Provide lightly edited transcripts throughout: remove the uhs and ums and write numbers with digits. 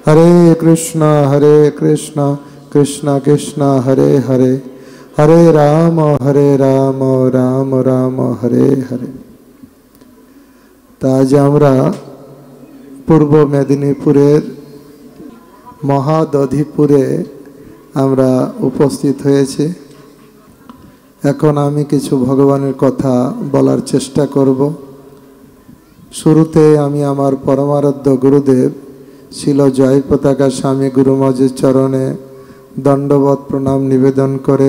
हरे कृष्णा कृष्णा कृष्णा हरे हरे, हरे राम राम राम हरे हरे। आज आमरा पूर्व मेदिनीपुरेर महादधिपुरे आमरा उपस्थित हয়েছি। এখন আমি কিছু ভগবানের কথা বলার চেষ্টা করব। শুরুতে আমি আমার পরমারাধ্য গুরুদেব শিল জয় পতাকা স্বামী গুরুমহারাজের চরণে দণ্ডবত প্রণাম নিবেদন করে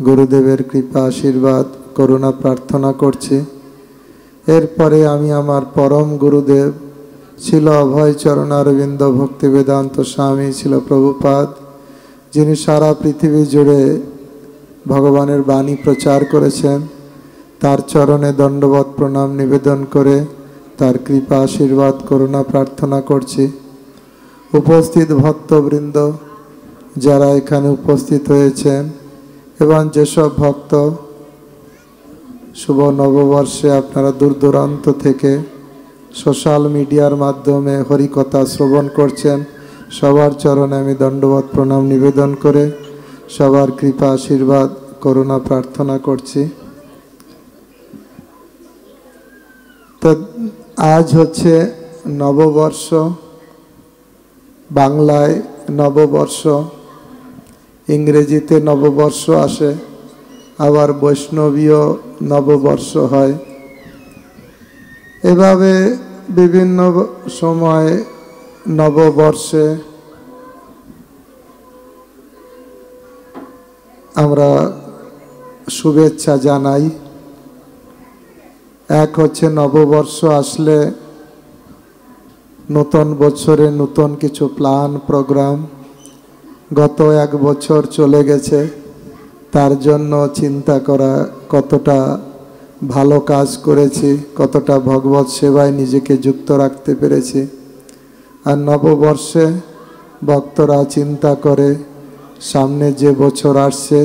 গুরুদেবের কৃপা আশীর্বাদ করুণা প্রার্থনা করছি। এরপরে আমি আমার পরম গুরুদেব শিল অভয় চরণারবিন্দ ভক্তি বেদান্ত স্বামী শিল প্রভুপাদ, যিনি সারা পৃথিবী জুড়ে ভগবানের বাণী প্রচার করেছেন, তার চরণে দণ্ডবত প্রণাম নিবেদন করে তার কৃপা আশীর্বাদ করুণা প্রার্থনা করছি। উপস্থিত ভক্তবৃন্দ যারা এখানে উপস্থিত হয়েছেন এবং যেসব ভক্ত শুভ নববর্ষে আপনারা দূর দূরান্ত থেকে সোশ্যাল মিডিয়ার মাধ্যমে হরিকথা শ্রবণ করছেন, সবার চরণে আমি দণ্ডবত প্রণাম নিবেদন করে সবার কৃপা আশীর্বাদ করুণা প্রার্থনা করছি। তো আজ হচ্ছে নববর্ষ, বাংলায় নববর্ষ, ইংরেজিতে নববর্ষ আসে, আবার বৈষ্ণবীয় নববর্ষ হয়। এভাবে বিভিন্ন সময় নববর্ষে আমরা শুভেচ্ছা জানাই। এক হচ্ছে নববর্ষ আসলে নতুন বছরে নতুন কিছু প্ল্যান প্রোগ্রাম, গত এক বছর চলে গেছে তার জন্য চিন্তা করা কতটা ভালো কাজ করেছি, কতটা ভগবত সেবায় নিজেকে যুক্ত রাখতে পেরেছি। আর নববর্ষে ভক্তরা চিন্তা করে সামনে যে বছর আসছে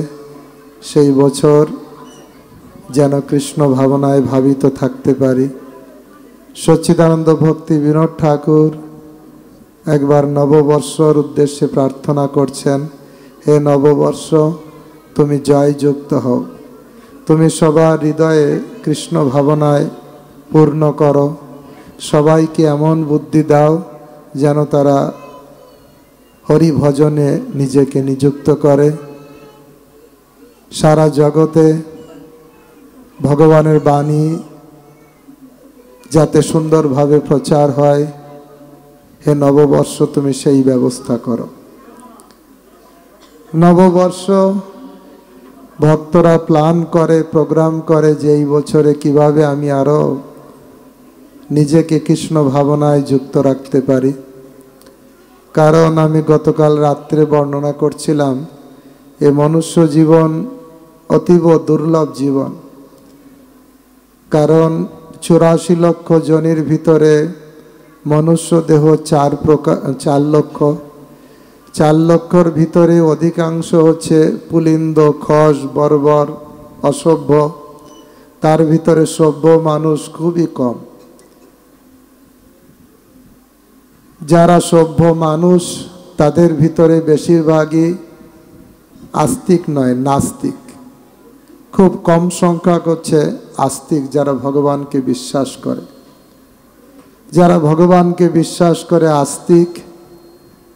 সেই বছর যেন কৃষ্ণ ভাবনায় ভাবিত থাকতে পারি। সচ্চিদানন্দ ভক্তি বিনোদ ঠাকুর একবার নববর্ষর উদ্দেশ্যে প্রার্থনা করছেন, হে নববর্ষ তুমি জয়যুক্ত হও, তুমি সবার হৃদয়ে কৃষ্ণ ভাবনায় পূর্ণ করো, সবাইকে এমন বুদ্ধি দাও যেন তারা হরি ভজনে নিজেকে নিযুক্ত করে, সারা জগতে ভগবানের বাণী যাতে সুন্দরভাবে প্রচার হয়। হে নববর্ষ তুমি সেই ব্যবস্থা করো। নববর্ষ ভক্তরা প্ল্যান করে, প্রোগ্রাম করে যে এই বছরে কিভাবে আমি আরো নিজেকে কৃষ্ণ ভাবনায় যুক্ত রাখতে পারি। কারণ আমি গতকাল রাত্রে বর্ণনা করছিলাম, এ মনুষ্য জীবন অতীব দুর্লভ জীবন। কারণ 84 লক্ষ জনের ভিতরে মনুষ্য দেহ 4 লক্ষ, 4 লক্ষর ভিতরে অধিকাংশ হচ্ছে পুলিন্দ, খস, বর্বর, অসভ্য। তার ভিতরে সভ্য মানুষ খুবই কম। যারা সভ্য মানুষ তাদের ভিতরে বেশিরভাগই আস্তিক নয়, নাস্তিক। খুব কম সংখ্যক হচ্ছে আস্তিক, যারা ভগবানকে বিশ্বাস করে। যারা ভগবানকে বিশ্বাস করে আস্তিক,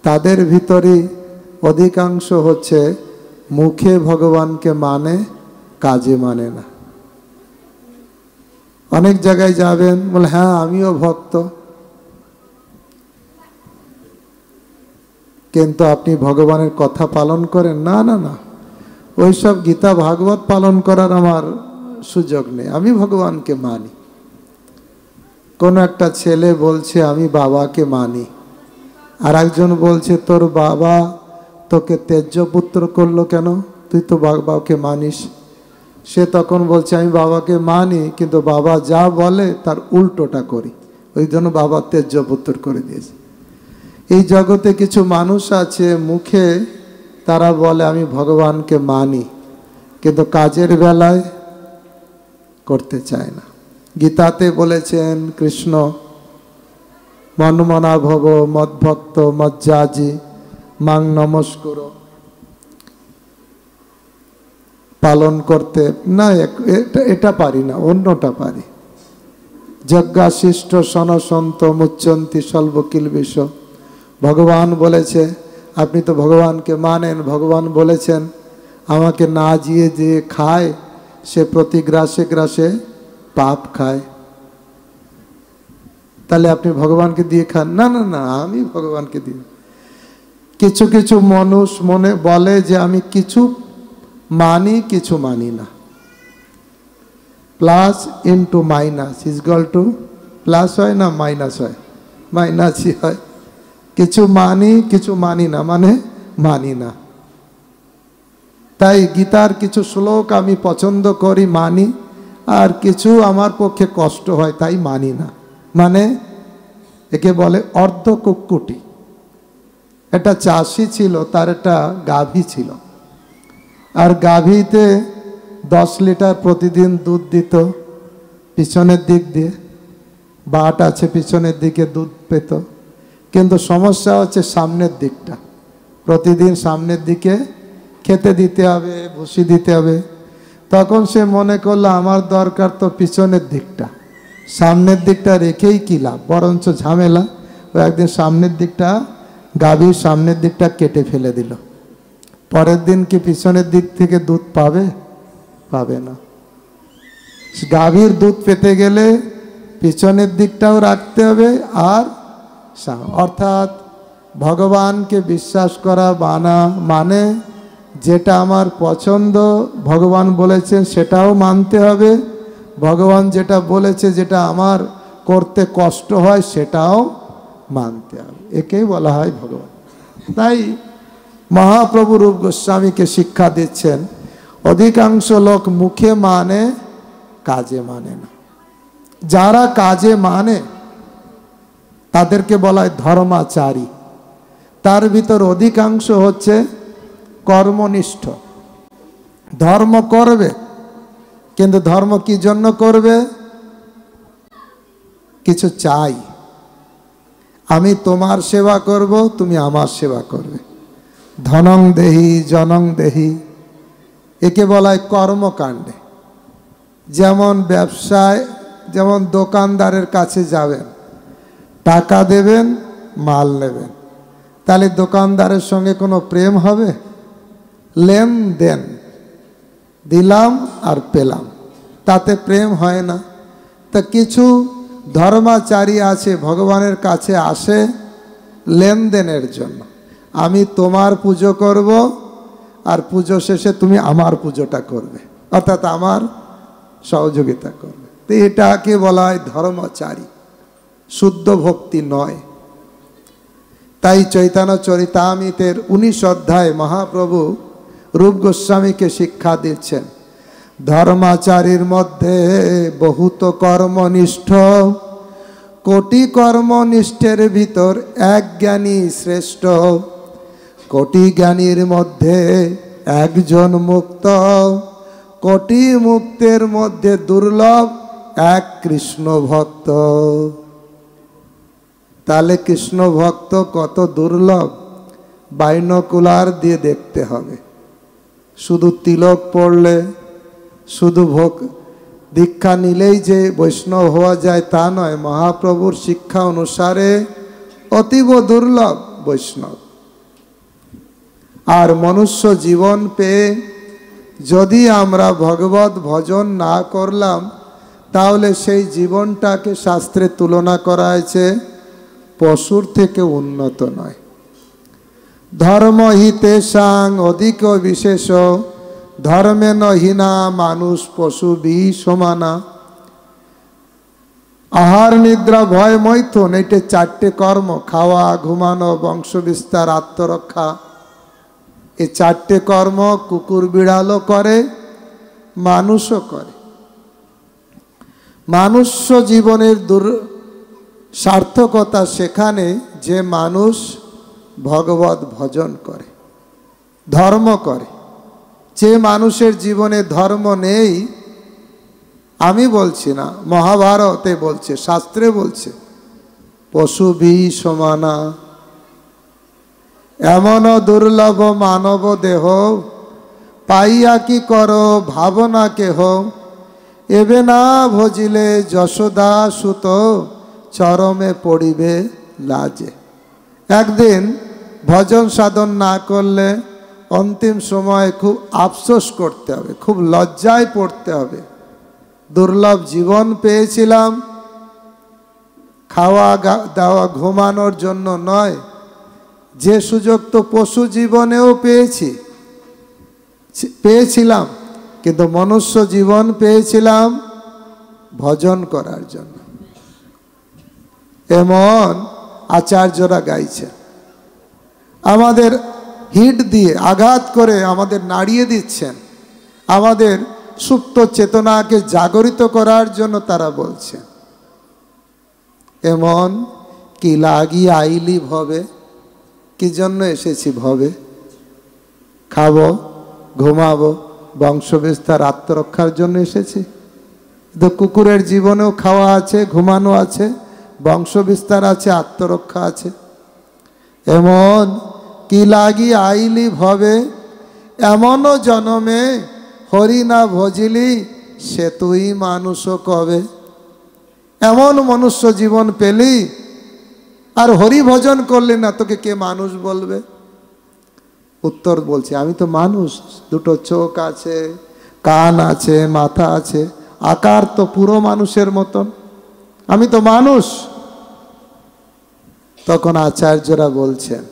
তাদের ভিতরে অধিকাংশ হচ্ছে মুখে ভগবানকে মানে, কাজে মানে না। অনেক জায়গায় যাবেন, বলে হ্যাঁ আমিও ভক্ত, কিন্তু আপনি ভগবানের কথা পালন করেন না। না না, ওইসব গীতা ভাগবত পালন করার আমার সুযোগ নেই, আমি ভগবানকে মানি। কোন একটা ছেলে বলছে আমি বাবাকে মানি, আর একজন বলছে তোর বাবা তোকে ত্যায্য পুত্র করলো কেন, তুই তো বাবাকে মানিস। সে তখন বলছে আমি বাবাকে মানি, কিন্তু বাবা যা বলে তার উল্টোটা করি, ওই জন্য বাবা ত্যায্য পুত্র করে দিয়েছে। এই জগতে কিছু মানুষ আছে মুখে তারা বলে আমি ভগবানকে মানি, কিন্তু কাজের বেলায় করতে চায় না। গীতাতে বলেছেন কৃষ্ণ মন্মনা ভব মদ্ভক্ত মজ্জাজি মাং নমস্কুর পালন করতে না, এটা পারি না, অন্যটা পারি। যজ্ঞাশিষ্ট সনসন্ত মুচ্চন্তি সর্বকিল বিষ। ভগবান বলেছে, আপনি তো ভগবানকে মানেন, ভগবান বলেছেন আমাকে না জিয়ে যে খায় সে প্রতি গ্রাসে গ্রাসে পাপ খায়। তাহলে আপনি ভগবানকে দিয়ে খান? না না না, আমি ভগবানকে দিয়ে। কিছু কিছু মানুষ মনে বলে যে আমি কিছু মানি কিছু মানি না। Plus into minus equal to plus হয় না মাইনাস হয়? মাইনাসই হয়। কিছু মানি কিছু মানি না মানে মানি না। তাই গীতার কিছু শ্লোক আমি পছন্দ করি, মানি, আর কিছু আমার পক্ষে কষ্ট হয় তাই মানি না। মানে একে বলে অর্ধ কুক্কুটি। একটা চাষি ছিল, তার একটা গাভী ছিল, আর গাভীতে 10 লিটার প্রতিদিন দুধ দিত পিছনের দিক দিয়ে, বাট আছে পিছনের দিকে দুধ পেত। কিন্তু সমস্যা হচ্ছে সামনের দিকটা, প্রতিদিন সামনের দিকে খেতে দিতে হবে, ভুসি দিতে হবে। তখন সে মনে করলো আমার দরকার তো পিছনের দিকটা, সামনের দিকটা রেখেই কী লাভ, বরঞ্চ ঝামেলা। ও একদিন সামনের দিকটা, গাভীর সামনের দিকটা কেটে ফেলে দিল। পরের দিন কি পিছনের দিক থেকে দুধ পাবে? পাবে না। গাভীর দুধ পেতে গেলে পিছনের দিকটাও রাখতে হবে, আর অর্থাৎ ভগবানকে বিশ্বাস করা মানে যেটা আমার পছন্দ ভগবান বলেছেন সেটাও মানতে হবে, ভগবান যেটা বলেছে যেটা আমার করতে কষ্ট হয় সেটাও মানতে হবে। একেই বলা হয় ভগবান। তাই মহাপ্রভু রূপ গোস্বামীকে শিক্ষা দিচ্ছেন, অধিকাংশ লোক মুখে মানে কাজে মানে না। যারা কাজে মানে তাদেরকে বলা হয় ধর্মাচারী। তার ভিতর অধিকাংশ হচ্ছে কর্মনিষ্ঠ। ধর্ম করবে, কিন্তু ধর্ম কি জন্য করবে? কিছু চাই, আমি তোমার সেবা করব, তুমি আমার সেবা করবে। ধনং দেহি জনং দেহি, একে বলা হয় কর্মকাণ্ডে। যেমন ব্যবসায়, যেমন দোকানদারের কাছে যাবেন, টাকা দেবেন, মাল নেবেন, তাহলে দোকানদারের সঙ্গে কোনো প্রেম হবে? লেনদেন, দিলাম আর পেলাম, তাতে প্রেম হয় না। তা কিছু ধর্মাচারী আছে, ভগবানের কাছে আসে লেনদেনের জন্য। আমি তোমার পুজো করব, আর পুজো শেষে তুমি আমার পুজোটা করবে, অর্থাৎ আমার সহযোগিতা করবে। তো এটাকে বলা হয় ধর্মাচারী, শুদ্ধ ভক্তি নয়। তাই চৈতন্য চরিতামৃতের 19 অধ্যায়ে মহাপ্রভু রূপ গোস্বামীকে শিক্ষা দিচ্ছেন, ধর্মাচারীর মধ্যে বহুত কর্মনিষ্ঠ, কোটি কর্মনিষ্ঠের ভিতর এক জ্ঞানী শ্রেষ্ঠ। কোটি জ্ঞানীর মধ্যে একজন মুক্ত, কোটি মুক্তের মধ্যে দুর্লভ এক কৃষ্ণ ভক্ত। তাহলে কৃষ্ণ ভক্ত কত দুর্লভ, বাইনোকুলার দিয়ে দেখতে হবে। শুধু তিলক পড়লে, শুধু দীক্ষা নিলেই যে বৈষ্ণব হওয়া যায় তা নয়। মহাপ্রভুর শিক্ষা অনুসারে অতীব দুর্লভ বৈষ্ণব। আর মনুষ্য জীবন পেয়ে যদি আমরা ভগবত ভজন না করলাম, তাহলে সেই জীবনটাকে শাস্ত্রে তুলনা করা হয়েছে পশুর থেকে উন্নত নয়। ধর্মহিতেশাং অধিক বিশেষ, ধর্মে নহিনা মানুষ পশু বি সমানা। আহার নিদ্রা ভয় মৈথুন, এইটা 4টে কর্ম, খাওয়া, ঘুমানো, বংশ বিস্তার, আত্মরক্ষা। এই 4টে কর্ম কুকুর বিড়ালও করে, মানুষও করে। মানুষ্য জীবনের সার্থকতা সেখানে যে মানুষ ভগবত ভজন করে, ধর্ম করে। যে মানুষের জীবনে ধর্ম নেই, আমি বলছি না, মহাভারতে বলছে, শাস্ত্রে বলছে, পশু সমানা। এমন দুর্লভ মানব দেহ, পাইয়া কি কর ভাবনা কেহ। এবে না ভজিলে যশোদা সুত, চরমে পড়িবে লাজে। একদিন ভজন সাধন না করলে অন্তিম সময় খুব আফসোস করতে হবে, খুব লজ্জায় পড়তে হবে। দুর্লভ জীবন পেয়েছিলাম, খাওয়া দাওয়া ঘুমানোর জন্য নয়। যে সুযোগ তো পশু জীবনেও পেয়েছিলাম, কিন্তু মনুষ্য জীবন পেয়েছিলাম ভজন করার জন্য। এমন আচার্যরা গাইছে, আমাদের হিট দিয়ে আঘাত করে আমাদের নাড়িয়ে দিচ্ছেন, আমাদের সুপ্ত চেতনাকে জাগরিত করার জন্য তারা বলছে, এমন কি লাগি আইলি ভবে। কি জন্য এসেছি ভবে? খাবো, ঘুমাবো, বংশ বিস্তার, আত্মরক্ষার জন্য এসেছি। তো কুকুরের জীবনেও খাওয়া আছে, ঘুমানো আছে, বংশ বিস্তার আছে, আত্মরক্ষা আছে। এমন কি লাগি আইলি ভবে, এমনও জনমে হরি না ভজিলি, সে তুই মানুষ কবে। এমন মনুষ্য জীবন পেলি আর হরি ভজন করলি না, তোকে কে মানুষ বলবে? উত্তর বলছে, আমি তো মানুষ, দুটো চোখ আছে, কান আছে, মাথা আছে, আকার তো পুরো মানুষের মতন, আমি তো মানুষ। তখন আচার্যরা বলছেন,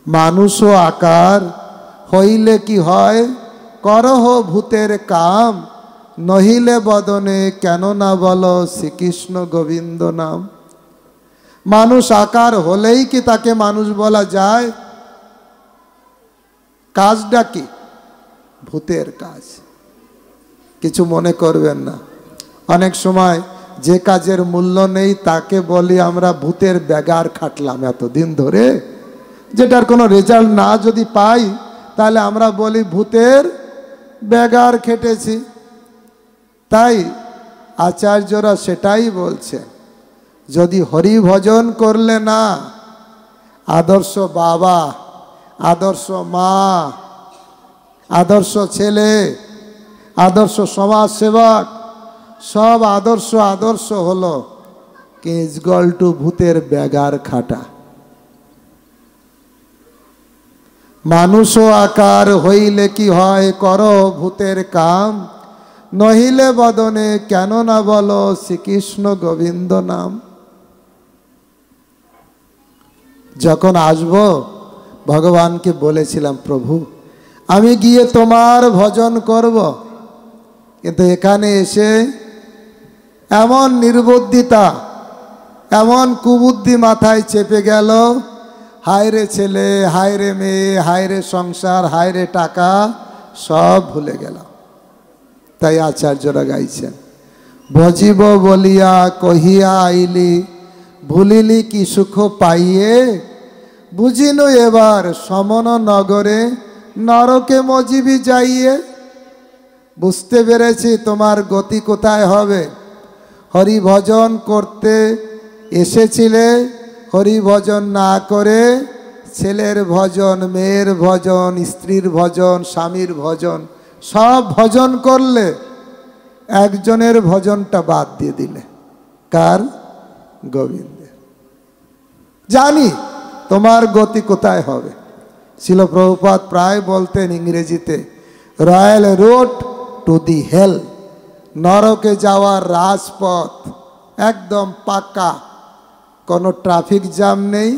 মানুষ ও আকার হইলে কি হয়, করহ ভূতের কাম, নহিলে বদনে কেন না বলো শ্রীকৃষ্ণ গোবিন্দ নাম। মানুষ আকার হলেই কি তাকে মানুষ বলা যায়? কাজটা কি? ভূতের কাজ। কিছু মনে করবেন না, অনেক সময় যে কাজের মূল্য নেই তাকে বলি আমরা ভূতের ব্যাগার খাটলাম এতদিন ধরে, যেটার কোনো রেজাল্ট না যদি পাই তাহলে আমরা বলি ভূতের ব্যাগার খেটেছি। তাই আচার্যরা সেটাই বলছে, যদি হরি ভজন করলে না, আদর্শ বাবা, আদর্শ মা, আদর্শ ছেলে, আদর্শ সমাজ সেবক, সব আদর্শ হলো কেজগল টু ভূতের ব্যাগার খাটা। মানুষ আকার হইলে কি হয়, করো ভূতের কাম, নহিলে বদনে কেন না বলো শ্রীকৃষ্ণ গোবিন্দ নাম। যখন আসবো ভগবানকে বলেছিলাম, প্রভু আমি গিয়ে তোমার ভজন করব, কিন্তু এখানে এসে এমন নির্বুদ্ধিতা, এমন কুবুদ্ধি মাথায় চেপে গেল, হায় রে ছেলে, হায় রে মেয়ে, হায় রে সংসার, হায় রে টাকা, সব ভুলে গেলাম। তাই আচার্যরা গাইছেন, ভজিব বলিয়া কহিয়া আইলি, ভুলিলি কি সুখ পাইয়ে, বুঝিনু এবার সমন নগরে, নরকে মজিবি যাইয়ে। বুঝতে পেরেছি তোমার গতি কোথায় হবে। হরি ভজন করতে এসেছিলে, হরি ভজন না করে ছেলের ভজন, মেয়ের ভজন, স্ত্রীর ভজন, স্বামীর ভজন, সব ভজন করলে, একজনের ভজনটা বাদ দিয়ে দিলে। কার? গোবিন্দের। জানি তোমার গতি কোথায় হবে। শিল প্রভুপাদ প্রায় বলতেন ইংরেজিতে, রয়্যাল রোড টু দি হেল, নরকে যাওয়ার রাজপথ একদম পাকা, কোনো ট্রাফিক জ্যাম নেই,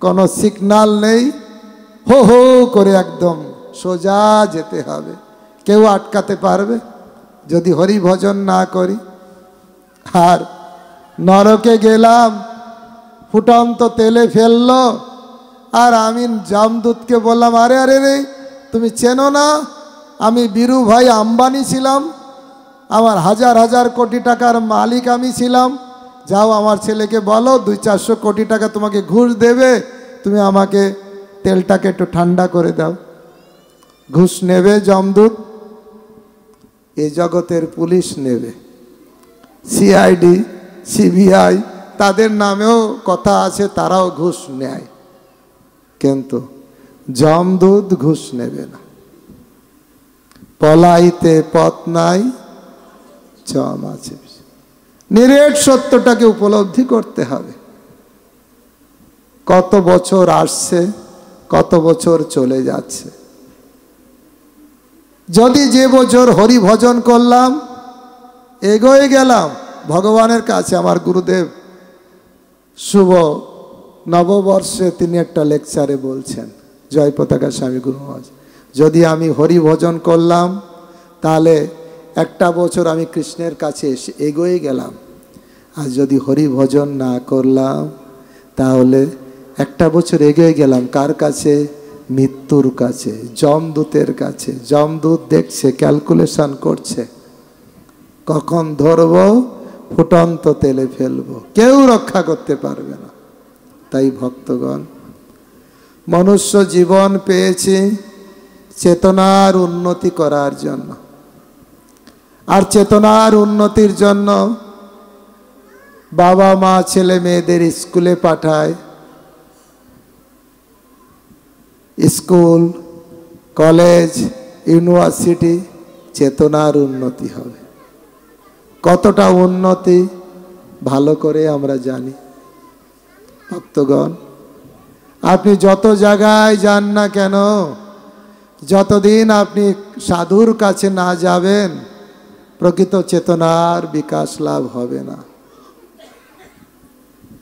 কোনো সিগন্যাল নেই, হো হো করে একদম সোজা যেতে হবে। কেউ আটকাতে পারবে যদি হরি ভজন না করি? আর নরকে গেলাম, ফুটন্ত তেলে ফেললো, আর আমি যমদূতকে বললাম, আরে আরে রে, তুমি চেনো না আমি বীরু ভাই আম্বানি ছিলাম, আমার হাজার হাজার কোটি টাকার মালিক আমি ছিলাম, যাও আমার ছেলেকে বলো 200-400 কোটি টাকা তোমাকে ঘুষ দেবে, তুমি আমাকে তেলটাকে একটু ঠান্ডা করে দাও। ঘুষ নেবে যমদূত? এই জগতের পুলিশ নেবে, সিআইডি, সিবিআই, তাদের নামেও কথা আছে, তারাও ঘুষ নেয়, কিন্তু যমদূত ঘুষ নেবে না। পলাইতে পথ নাই, জম আছে। নিরেট সত্যটাকে উপলব্ধি করতে হবে। কত বছর আসছে, কত বছর চলে যাচ্ছে। যদি যে বছর হরি ভজন করলাম, এগোয়ে গেলাম ভগবানের কাছে। আমার গুরুদেব শুভ নববর্ষে তিনি একটা লেকচারে বলছেন, জয় পতাকা স্বামী গুরু মহারাজ, যদি আমি হরি ভজন করলাম তাহলে একটা বছর আমি কৃষ্ণের কাছে এসে এগোয়ে গেলাম। আর যদি হরি ভজন না করলাম তাহলে একটা বছর এগিয়ে গেলাম কার কাছে? মৃত্যুর কাছে, যমদূতের কাছে। যমদূত দেখছে, ক্যালকুলেশন করছে, কখন ধরব, ফুটন্ত তেলে ফেলবো, কেউ রক্ষা করতে পারবে না। তাই ভক্তগণ, মনুষ্য জীবন পেয়েছি চেতনার উন্নতি করার জন্য। আর চেতনার উন্নতির জন্য বাবা মা ছেলে মেয়েদের স্কুলে পাঠায়। স্কুল, কলেজ, ইউনিভার্সিটি, চেতনার উন্নতি হবে। কতটা উন্নতি ভালো করে আমরা জানি। ভক্তগণ, আপনি যত জায়গায় যান না কেন, যতদিন আপনি সাধুর কাছে না যাবেন, প্রকৃত চেতনার বিকাশ লাভ হবে না।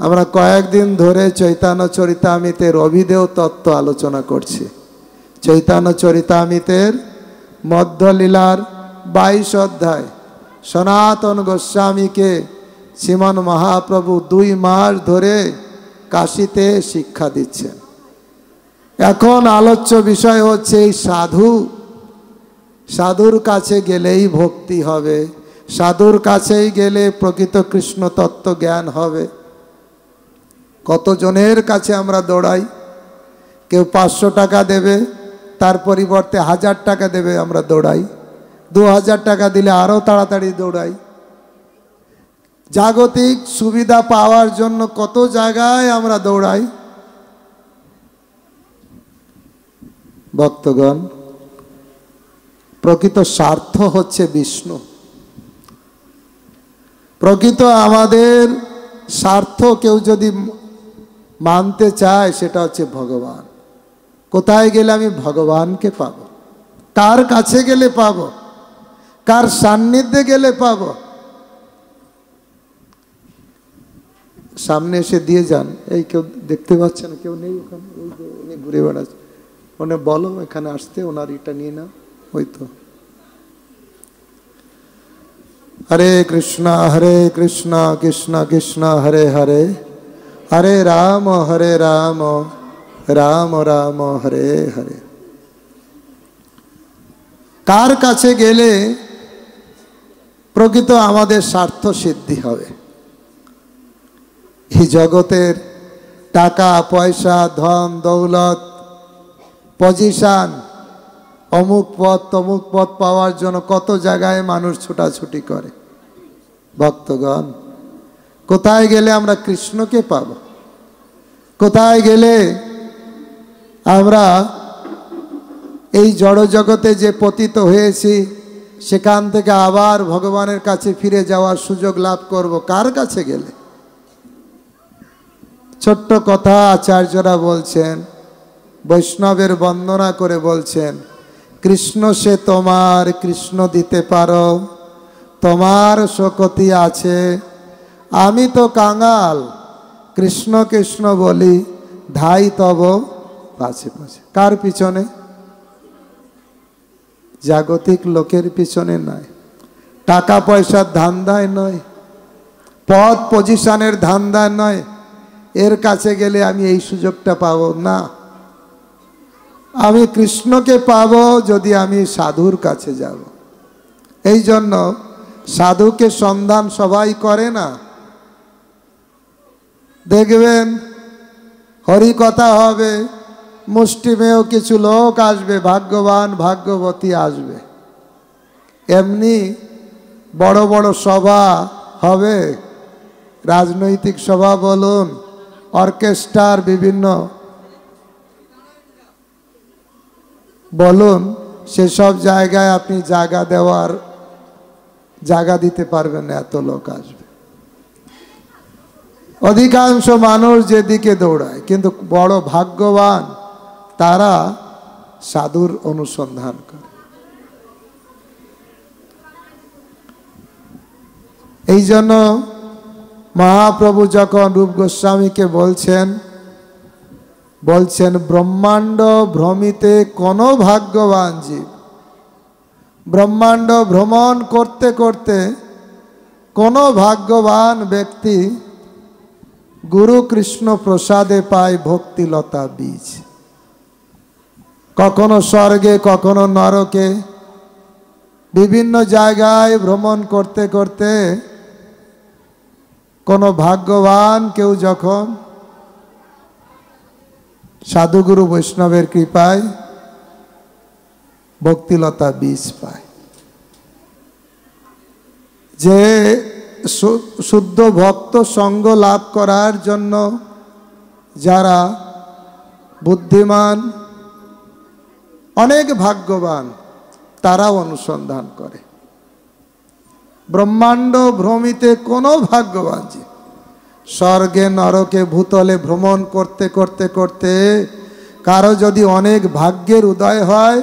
আমরা কয়েকদিন ধরে চৈতন্য চরিতামৃতের অভিধেয় তত্ত্ব আলোচনা করছি। চৈতন্য চরিতামৃতের মধ্যলীলার 22 অধ্যায় সনাতন গোস্বামীকে শ্রীমান মহাপ্রভু 2 মাস ধরে কাশীতে শিক্ষা দিচ্ছেন। এখন আলোচ্য বিষয় হচ্ছে এই সাধুর কাছে গেলেই ভক্তি হবে, সাধুর কাছেই গেলে প্রকৃত কৃষ্ণ তত্ত্ব জ্ঞান হবে। কতজনের কাছে আমরা দৌড়াই, কেউ 500 টাকা দেবে, তার পরিবর্তে 1000 টাকা দেবে, আমরা দৌড়াই। 2000 টাকা দিলে আরও তাড়াতাড়ি দৌড়াই। জাগতিক সুবিধা পাওয়ার জন্য কত জায়গায় আমরা দৌড়াই। ভক্তগণ, প্রকৃত স্বার্থ হচ্ছে বিষ্ণু। প্রকৃত আমাদের স্বার্থ কেউ যদি মানতে চায়, সেটা হচ্ছে ভগবান। কোথায় গেলে আমি ভগবানকে পাবো, কার কাছে গেলে পাবো, কার সান্নিধ্যে গেলে পাবো। সামনে এসে দিয়ে যান। এই কেউ দেখতে পাচ্ছে না, কেউ নেই ওখানে, ওই যে উনি ঘুরে বেড়াচ্ছে, ওনে বলো এখানে আসতে, ওনার এটা নিয়ে না। ওই তো, হরে কৃষ্ণ কৃষ্ণ কৃষ্ণ হরে হরে, হরে রাম রাম রাম হরে হরে। কার কাছে গেলে প্রকৃত আমাদের স্বার্থ সিদ্ধি হবে? এই জগতের টাকা পয়সা, ধন দৌলত, পজিশন, অমুক পদ তমুক পদ পাওয়ার জন্য কত জায়গায় মানুষ ছোটাছুটি করে। ভক্তগণ, কোথায় গেলে আমরা কৃষ্ণকে পাব? কোথায় গেলে আমরা এই জড় জগতে যে পতিত হয়েছি, সেখান থেকে আবার ভগবানের কাছে ফিরে যাওয়ার সুযোগ লাভ করব? কার কাছে গেলে? ছোট্ট কথা আচার্যরা বলছেন, বৈষ্ণবের বন্দনা করে বলছেন, কৃষ্ণ সে তোমার কৃষ্ণ দিতে পারো, তোমার শকতি আছে, আমি তো কাঙাল, কৃষ্ণ কৃষ্ণ বলি, ধাই তব পাছে পাছে। কার পিছনে? জাগতিক লোকের পিছনে নয়, টাকা পয়সার ধান্দায় নয়, পদ পজিশনের ধান্দায় নয়, এর কাছে গেলে আমি এই সুযোগটা পাবো না। আমি কৃষ্ণকে পাবো যদি আমি সাধুর কাছে যাব। এই জন্য সাধুকে সন্ধান সবাই করে না। দেখবেন হরি কথা হবে, মুষ্টিমেয় কিছু লোক আসবে, ভাগ্যবান ভাগ্যবতী আসবে। এমনি বড় বড় সভা হবে, রাজনৈতিক সভা বলুন, অর্কেস্ট্রার বিভিন্ন বলুন, সেসব জায়গায় আপনি জায়গা দিতে পারবেন না, এত লোক আসবে। অধিকাংশ মানুষ যেদিকে দৌড়ায়, কিন্তু বড় ভাগ্যবান তারা সাধুর অনুসন্ধান করে। এই জন্য মহাপ্রভু যখন রূপ গোস্বামীকে বলছেন ব্রহ্মাণ্ড ভ্রমিতে কোন ভাগ্যবান জীব, ব্রহ্মাণ্ড ভ্রমণ করতে করতে কোন ভাগ্যবান ব্যক্তি গুরু কৃষ্ণ প্রসাদে পায় ভক্তিলতা বীজ। কখনো স্বর্গে, কখনো নরকে, বিভিন্ন জায়গায় ভ্রমণ করতে করতে কোনো ভাগ্যবান কেউ যখন সাধুগুরু বৈষ্ণবের কৃপায় ভক্তিলতা বীজ পায়, যে শুদ্ধ ভক্ত সঙ্গ লাভ করার জন্য যারা বুদ্ধিমান, অনেক ভাগ্যবান, তারাও অনুসন্ধান করে। ব্রহ্মাণ্ড ভ্রমিতে কোনো ভাগ্যবান যে স্বর্গে নরকে ভূতলে ভ্রমণ করতে করতে করতে কারো যদি অনেক ভাগ্যের উদয় হয়,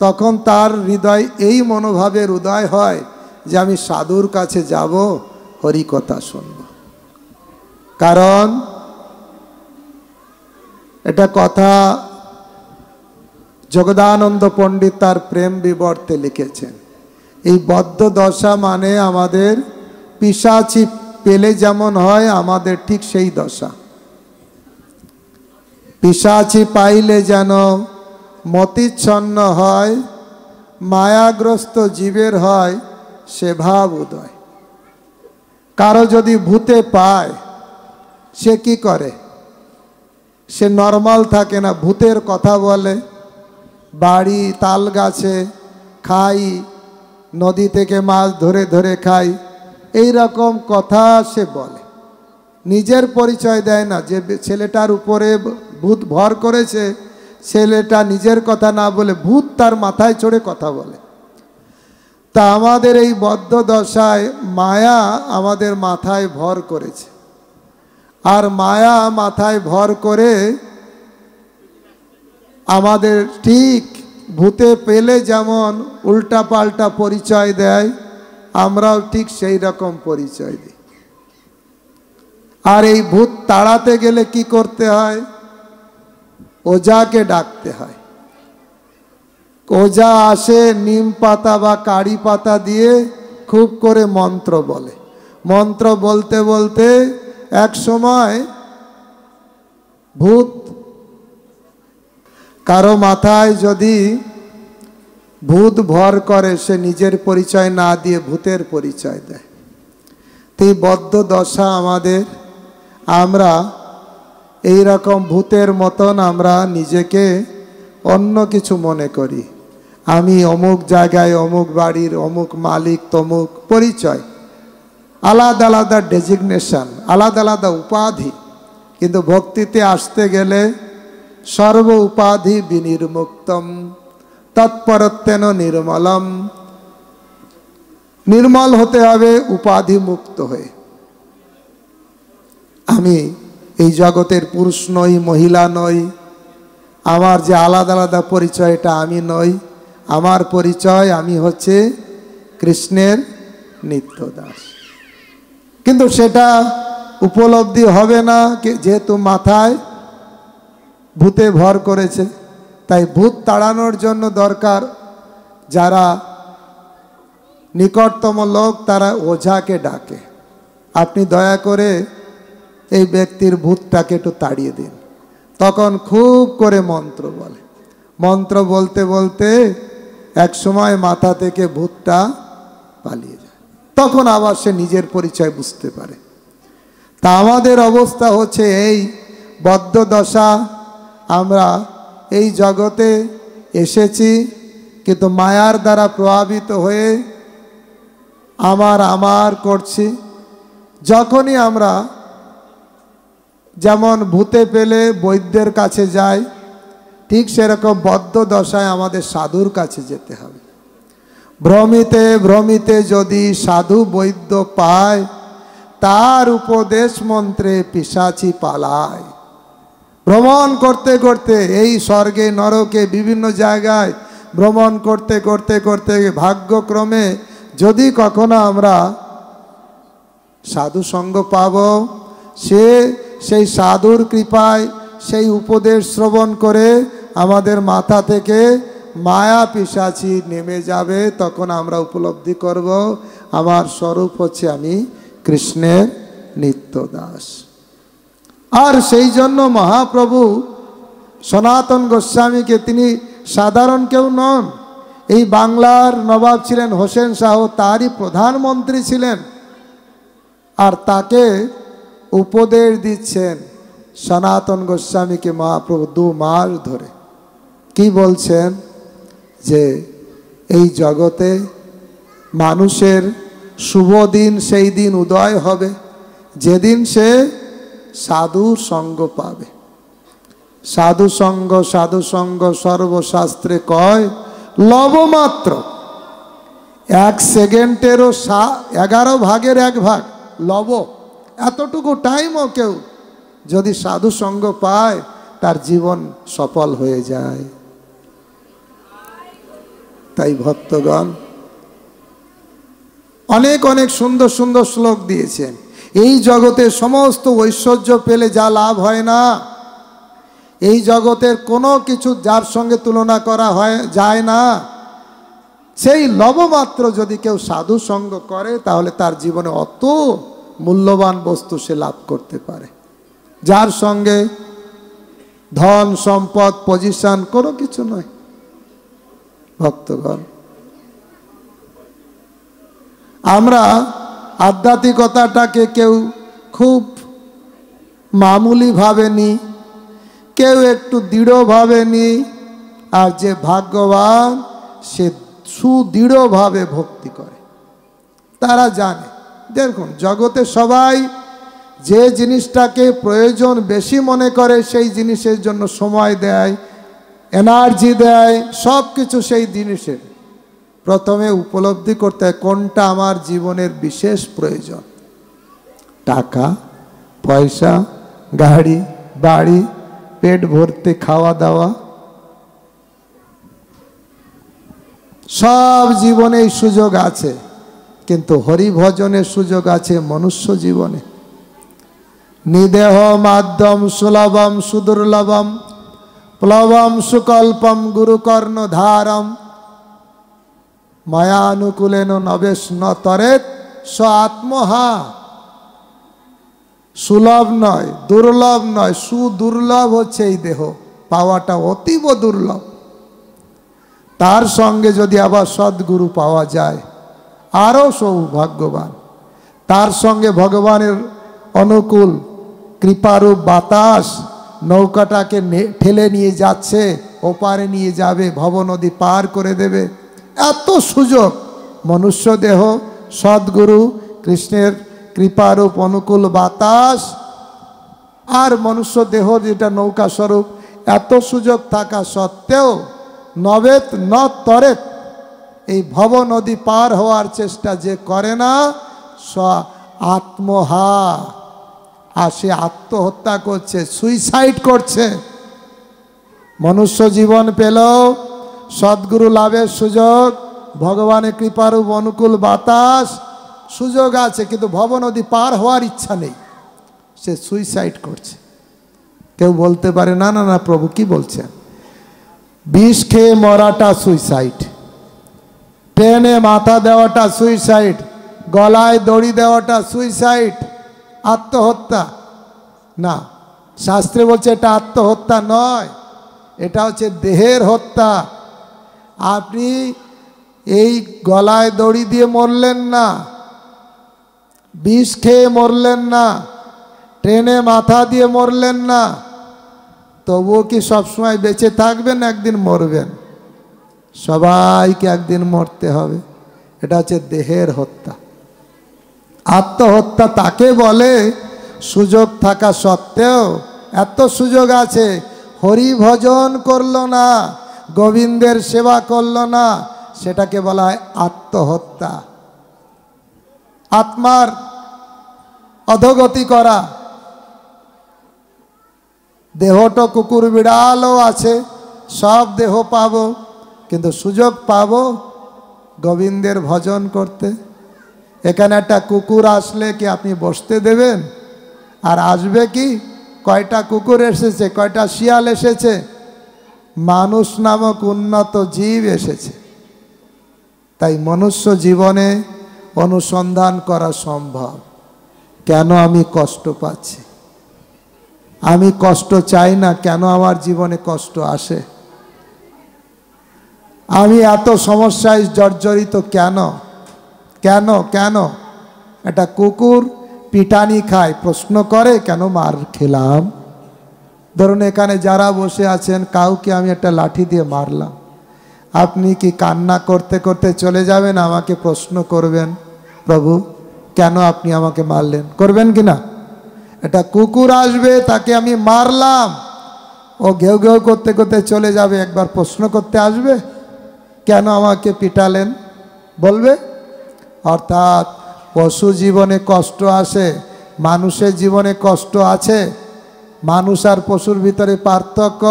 তখন তার হৃদয় এই মনোভাবের উদয় হয় যে আমি সাধুর কাছে যাব, হরিকথা শুনব। কারণ এটা কথা জগদানন্দ পণ্ডিত তার প্রেম বিবর্তে লিখেছেন। এই বদ্ধ দশা মানে আমাদের পিশাচি পেলে যেমন হয়, আমাদের ঠিক সেই দশা। পিশাচি পাইলে যেন মতিচ্ছন্ন হয়, মায়াগ্রস্ত জীবের হয় সে ভাব উদয়। কারো যদি ভূতে পায়, সে কি করে? সে নর্মাল থাকে না, ভূতের কথা বলে, বাড়ি তাল গাছে খাই, নদী থেকে মাছ ধরে ধরে খাই, এই রকম কথা সে বলে। নিজের পরিচয় দেয় না, যে ছেলেটার উপরে ভূত ভর করেছে, ছেলেটা নিজের কথা না বলে ভূত তার মাথায় চড়ে কথা বলে। তা আমাদের এই বদ্ধ দশায় মায়া আমাদের মাথায় ভর করেছে, আর মায়া মাথায় ভর করে আমাদের ঠিক ভূতে পেলে যেমন উল্টা পাল্টা পরিচয় দেয়, আমরাও ঠিক সেই রকম পরিচয় দিই। আর এই ভূত তাড়াতে গেলে কি করতে হয়? ওঝাকে ডাকতে হয়। ওঝা আসে নিম পাতা বা কারি পাতা দিয়ে খুব করে মন্ত্র বলে। মন্ত্র বলতে বলতে এক সময় ভূত, কারো মাথায় যদি ভূত ভর করে, সে নিজের পরিচয় না দিয়ে ভূতের পরিচয় দেয়। এই বদ্ধ দশা আমাদের, আমরা এই রকম ভূতের মতন আমরা নিজেকে অন্য কিছু মনে করি। আমি অমুক জায়গায়, অমুক বাড়ির, অমুক মালিক, তমুক পরিচয়, আলাদা আলাদা ডেজিগনেশন, আলাদা আলাদা উপাধি। কিন্তু ভক্তিতে আসতে গেলে সর্ব উপাধি বিনির্মুক্তম তৎপরত্বেন নির্মলম। নির্মল হতে হবে উপাধি মুক্ত হয়ে। আমি এই জগতের পুরুষ নই, মহিলা নই, আমার যে আলাদা আলাদা পরিচয়, এটা আমি নই। আমার পরিচয়, আমি হচ্ছে কৃষ্ণের নিত্য দাস। কিন্তু সেটা উপলব্ধি হবে না, যেহেতু মাথায় ভূতে ভর করেছে। তাই ভূত তাড়ানোর জন্য দরকার, যারা নিকটতম লোক তারা ওঝাকে ডাকে, আপনি দয়া করে এই ব্যক্তির ভূতটাকে একটু তাড়িয়ে দিন। তখন খুব করে মন্ত্র বলে। মন্ত্র বলতে বলতে এক সময় মাথা থেকে ভূতটা পালিয়ে যায়। তখন আবার সে নিজের পরিচয় বুঝতে পারে। তা আমাদের অবস্থা হচ্ছে এই বদ্ধ দশা। আমরা এই জগতে এসেছি, কিন্তু মায়ার দ্বারা প্রভাবিত হয়ে আমার করছি। যখনই আমরা যেমন ভূতে পেলে বৈদ্যের কাছে যাই, ঠিক সেরকম বদ্ধ দশায় আমাদের সাধুর কাছে যেতে হবে। ভ্রমিতে ভ্রমিতে যদি সাধু বৈদ্য পায়, তার উপদেশ মন্ত্রে পিশাচি পালায়। ভ্রমণ করতে করতে এই স্বর্গে নরকে বিভিন্ন জায়গায় ভ্রমণ করতে করতে করতে ভাগ্যক্রমে যদি কখনো আমরা সাধু সঙ্গ পাব, সেই সাধুর কৃপায় সেই উপদেশ শ্রবণ করে আমাদের মাথা থেকে মায়া পিশাচি নেমে যাবে। তখন আমরা উপলব্ধি করব আমার স্বরূপ হচ্ছে আমি কৃষ্ণের নিত্য দাস। আর সেই জন্য মহাপ্রভু সনাতন গোস্বামীকে, তিনি সাধারণ কেউ নন, এই বাংলার নবাব ছিলেন হোসেন শাহ, তারই প্রধানমন্ত্রী ছিলেন। আর তাকে উপদেশ দিচ্ছেন সনাতন গোস্বামীকে মহাপ্রভু 2 মাস ধরে। কি বলছেন? যে এই জগতে মানুষের শুভ দিন সেই দিন উদয় হবে যেদিন সে সাধুর সঙ্গ পাবে। সাধু সঙ্গ সর্বশাস্ত্রে কয় লবমাত্র। 1 সেকেন্ডেরও 11 ভাগের 1 ভাগ লব। এতটুকু টাইমও কেউ যদি সাধু সঙ্গ পায়, তার জীবন সফল হয়ে যায়। তাই ভক্তগণ অনেক অনেক সুন্দর সুন্দর শ্লোক দিয়েছেন। এই জগতে সমস্ত ঐশ্বর্য পেলে যা লাভ হয় না, এই জগতের কোনো কিছু যার সঙ্গে তুলনা করা যায় না, সেই লবমাত্র যদি কেউ সাধু সঙ্গ করে, তাহলে তার জীবনে অত মূল্যবান বস্তু সে লাভ করতে পারে, যার সঙ্গে ধন সম্পদ পজিশন কোনো কিছু নয়। ভক্তগণ, আমরা আধ্যাত্মিকতাটাকে কেউ খুব মামুলিভাবে নিই, কেউ একটু দৃঢ়ভাবে নিই, আর যে ভাগ্যবান সে সুদৃঢ়ভাবে ভক্তি করে। তারা জানে, দেখুন জগতে সবাই যে জিনিসটাকে প্রয়োজন বেশি মনে করে সেই জিনিসের জন্য সময় দেয়, এনার্জি দেয়, সব কিছু সেই জিনিসের। প্রথমে উপলব্ধি করতে হয় কোনটা আমার জীবনের বিশেষ প্রয়োজন। টাকা পয়সা, গাড়ি বাড়ি, পেট ভর্তি খাওয়া দাওয়া, সব জীবনে সুযোগ আছে, কিন্তু হরিভজনের সুযোগ আছে মনুষ্য জীবনে। নিদেহ মাধ্যম সুলভম সুদুর্লভম প্লবম সুকল্পম গুরুকর্ণ ধারম মায়ানুকূলেন নবেশ ন তরেত স আত্মহা। সুলভ নয়, দুর্লভ নয়, সুদুর্লভ হচ্ছে এই দেহ পাওয়াটা, অতীব দুর্লভ। তার সঙ্গে যদি আবার সদ্গুরু পাওয়া যায় আরও সৌভাগ্যবান। তার সঙ্গে ভগবানের অনুকূল কৃপারূপ বাতাস নৌকাটাকে ঠেলে নিয়ে যাচ্ছে, ওপারে নিয়ে যাবে, ভবনদী পার করে দেবে, এত সুযোগ। মনুষ্য দেহ, সদ্গুরু, কৃষ্ণের কৃপারূপ অনুকূল বাতাস, আর মনুষ্য দেহ যেটা নৌকা স্বরূপ, এত সুযোগ থাকা সত্ত্বেও নবেত ন তরেত, এই ভব নদী পার হওয়ার চেষ্টা যে করে না, স আত্মহা। আর সে আত্মহত্যা করছে, সুইসাইড করছে। মনুষ্য জীবন পেলেও সদ্গুরু লাভের সুযোগ, ভগবানের কৃপারূপ অনুকূল বাতাস সুযোগ আছে, কিন্তু ভব নদী পার হওয়ার ইচ্ছা নেই, সে সুইসাইড করছে। কেউ বলতে পারে না না না প্রভু কি বলছেন? বিষ খেয়ে মরাটা সুইসাইড, ট্রেনে মাথা দেওয়াটা সুইসাইড, গলায় দড়ি দেওয়াটা সুইসাইড, আত্মহত্যা না। শাস্ত্রে বলছে এটা আত্মহত্যা নয়, এটা হচ্ছে দেহের হত্যা। আপনি এই গলায় দড়ি দিয়ে মরলেন না, বিষ খেয়ে মরলেন না, ট্রেনে মাথা দিয়ে মরলেন না, তবুও কি সবসময় বেঁচে থাকবেন? একদিন মরবেন, সবাইকে একদিন মরতে হবে। এটা হচ্ছে দেহের হত্যা। আত্মহত্যা তাকে বলে সুযোগ থাকা সত্ত্বেও, এত সুযোগ আছে, হরি ভজন করলো না, গোবিন্দের সেবা করলো না, সেটাকে বলা হয় আত্মহত্যা। আত্মার অধোগতি করা। দেহটা কুকুর বিড়ালও আছে, সব দেহ পাবো, কিন্তু সুযোগ পাবো গোবিন্দের ভজন করতে। এখানে একটা কুকুর আসলে কি আপনি বসতে দেবেন? আর আসবে কি? কয়টা কুকুর এসেছে, কয়টা শিয়াল এসেছে, মানুষ নামক উন্নত জীব এসেছে। তাই মনুষ্য জীবনে অনুসন্ধান করা সম্ভব, কেন আমি কষ্ট পাচ্ছি, আমি কষ্ট চাই না, কেন আমার জীবনে কষ্ট আসে, আমি এত সমস্যায় জর্জরিত কেন কেন কেন? একটা কুকুর পিটানি খায়, প্রশ্ন করে কেন মার খেলাম? ধরুন এখানে যারা বসে আছেন, কাউকে আমি একটা লাঠি দিয়ে মারলাম, আপনি কি কান্না করতে করতে চলে যাবেন, আমাকে প্রশ্ন করবেন, প্রভু কেন আপনি আমাকে মারলেন? করবেন কি না? একটা কুকুর আসবে, তাকে আমি মারলাম, ও ঘেউ ঘেউ করতে করতে চলে যাবে, একবার প্রশ্ন করতে আসবে কেন আমাকে পিটালেন? বলবে? অর্থাৎ পশু জীবনে কষ্ট আসে, মানুষের জীবনে কষ্ট আছে। মানুষ আর পশুর ভিতরে পার্থক্য,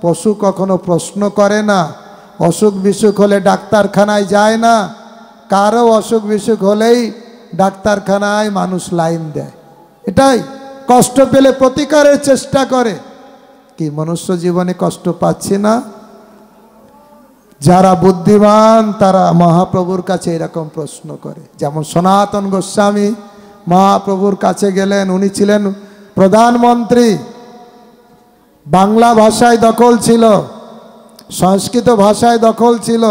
পশু কখনো প্রশ্ন করে না, অসুখ বিসুখ হলে ডাক্তারখানায় যায় না, কারো অসুখ বিসুখ হলেই ডাক্তারখানায় মানুষ লাইন দেয়, এটাই। কষ্ট পেলে প্রতিকারের চেষ্টা করে। কি মনুষ্য জীবনে কষ্ট পাচ্ছি না? যারা বুদ্ধিমান তারা মহাপ্রভুর কাছে এরকম প্রশ্ন করে। যেমন সনাতন গোস্বামী মহাপ্রভুর কাছে গেলেন, উনি ছিলেন প্রধানমন্ত্রী, বাংলা ভাষায় দখল ছিল, সংস্কৃত ভাষায় দখল ছিল,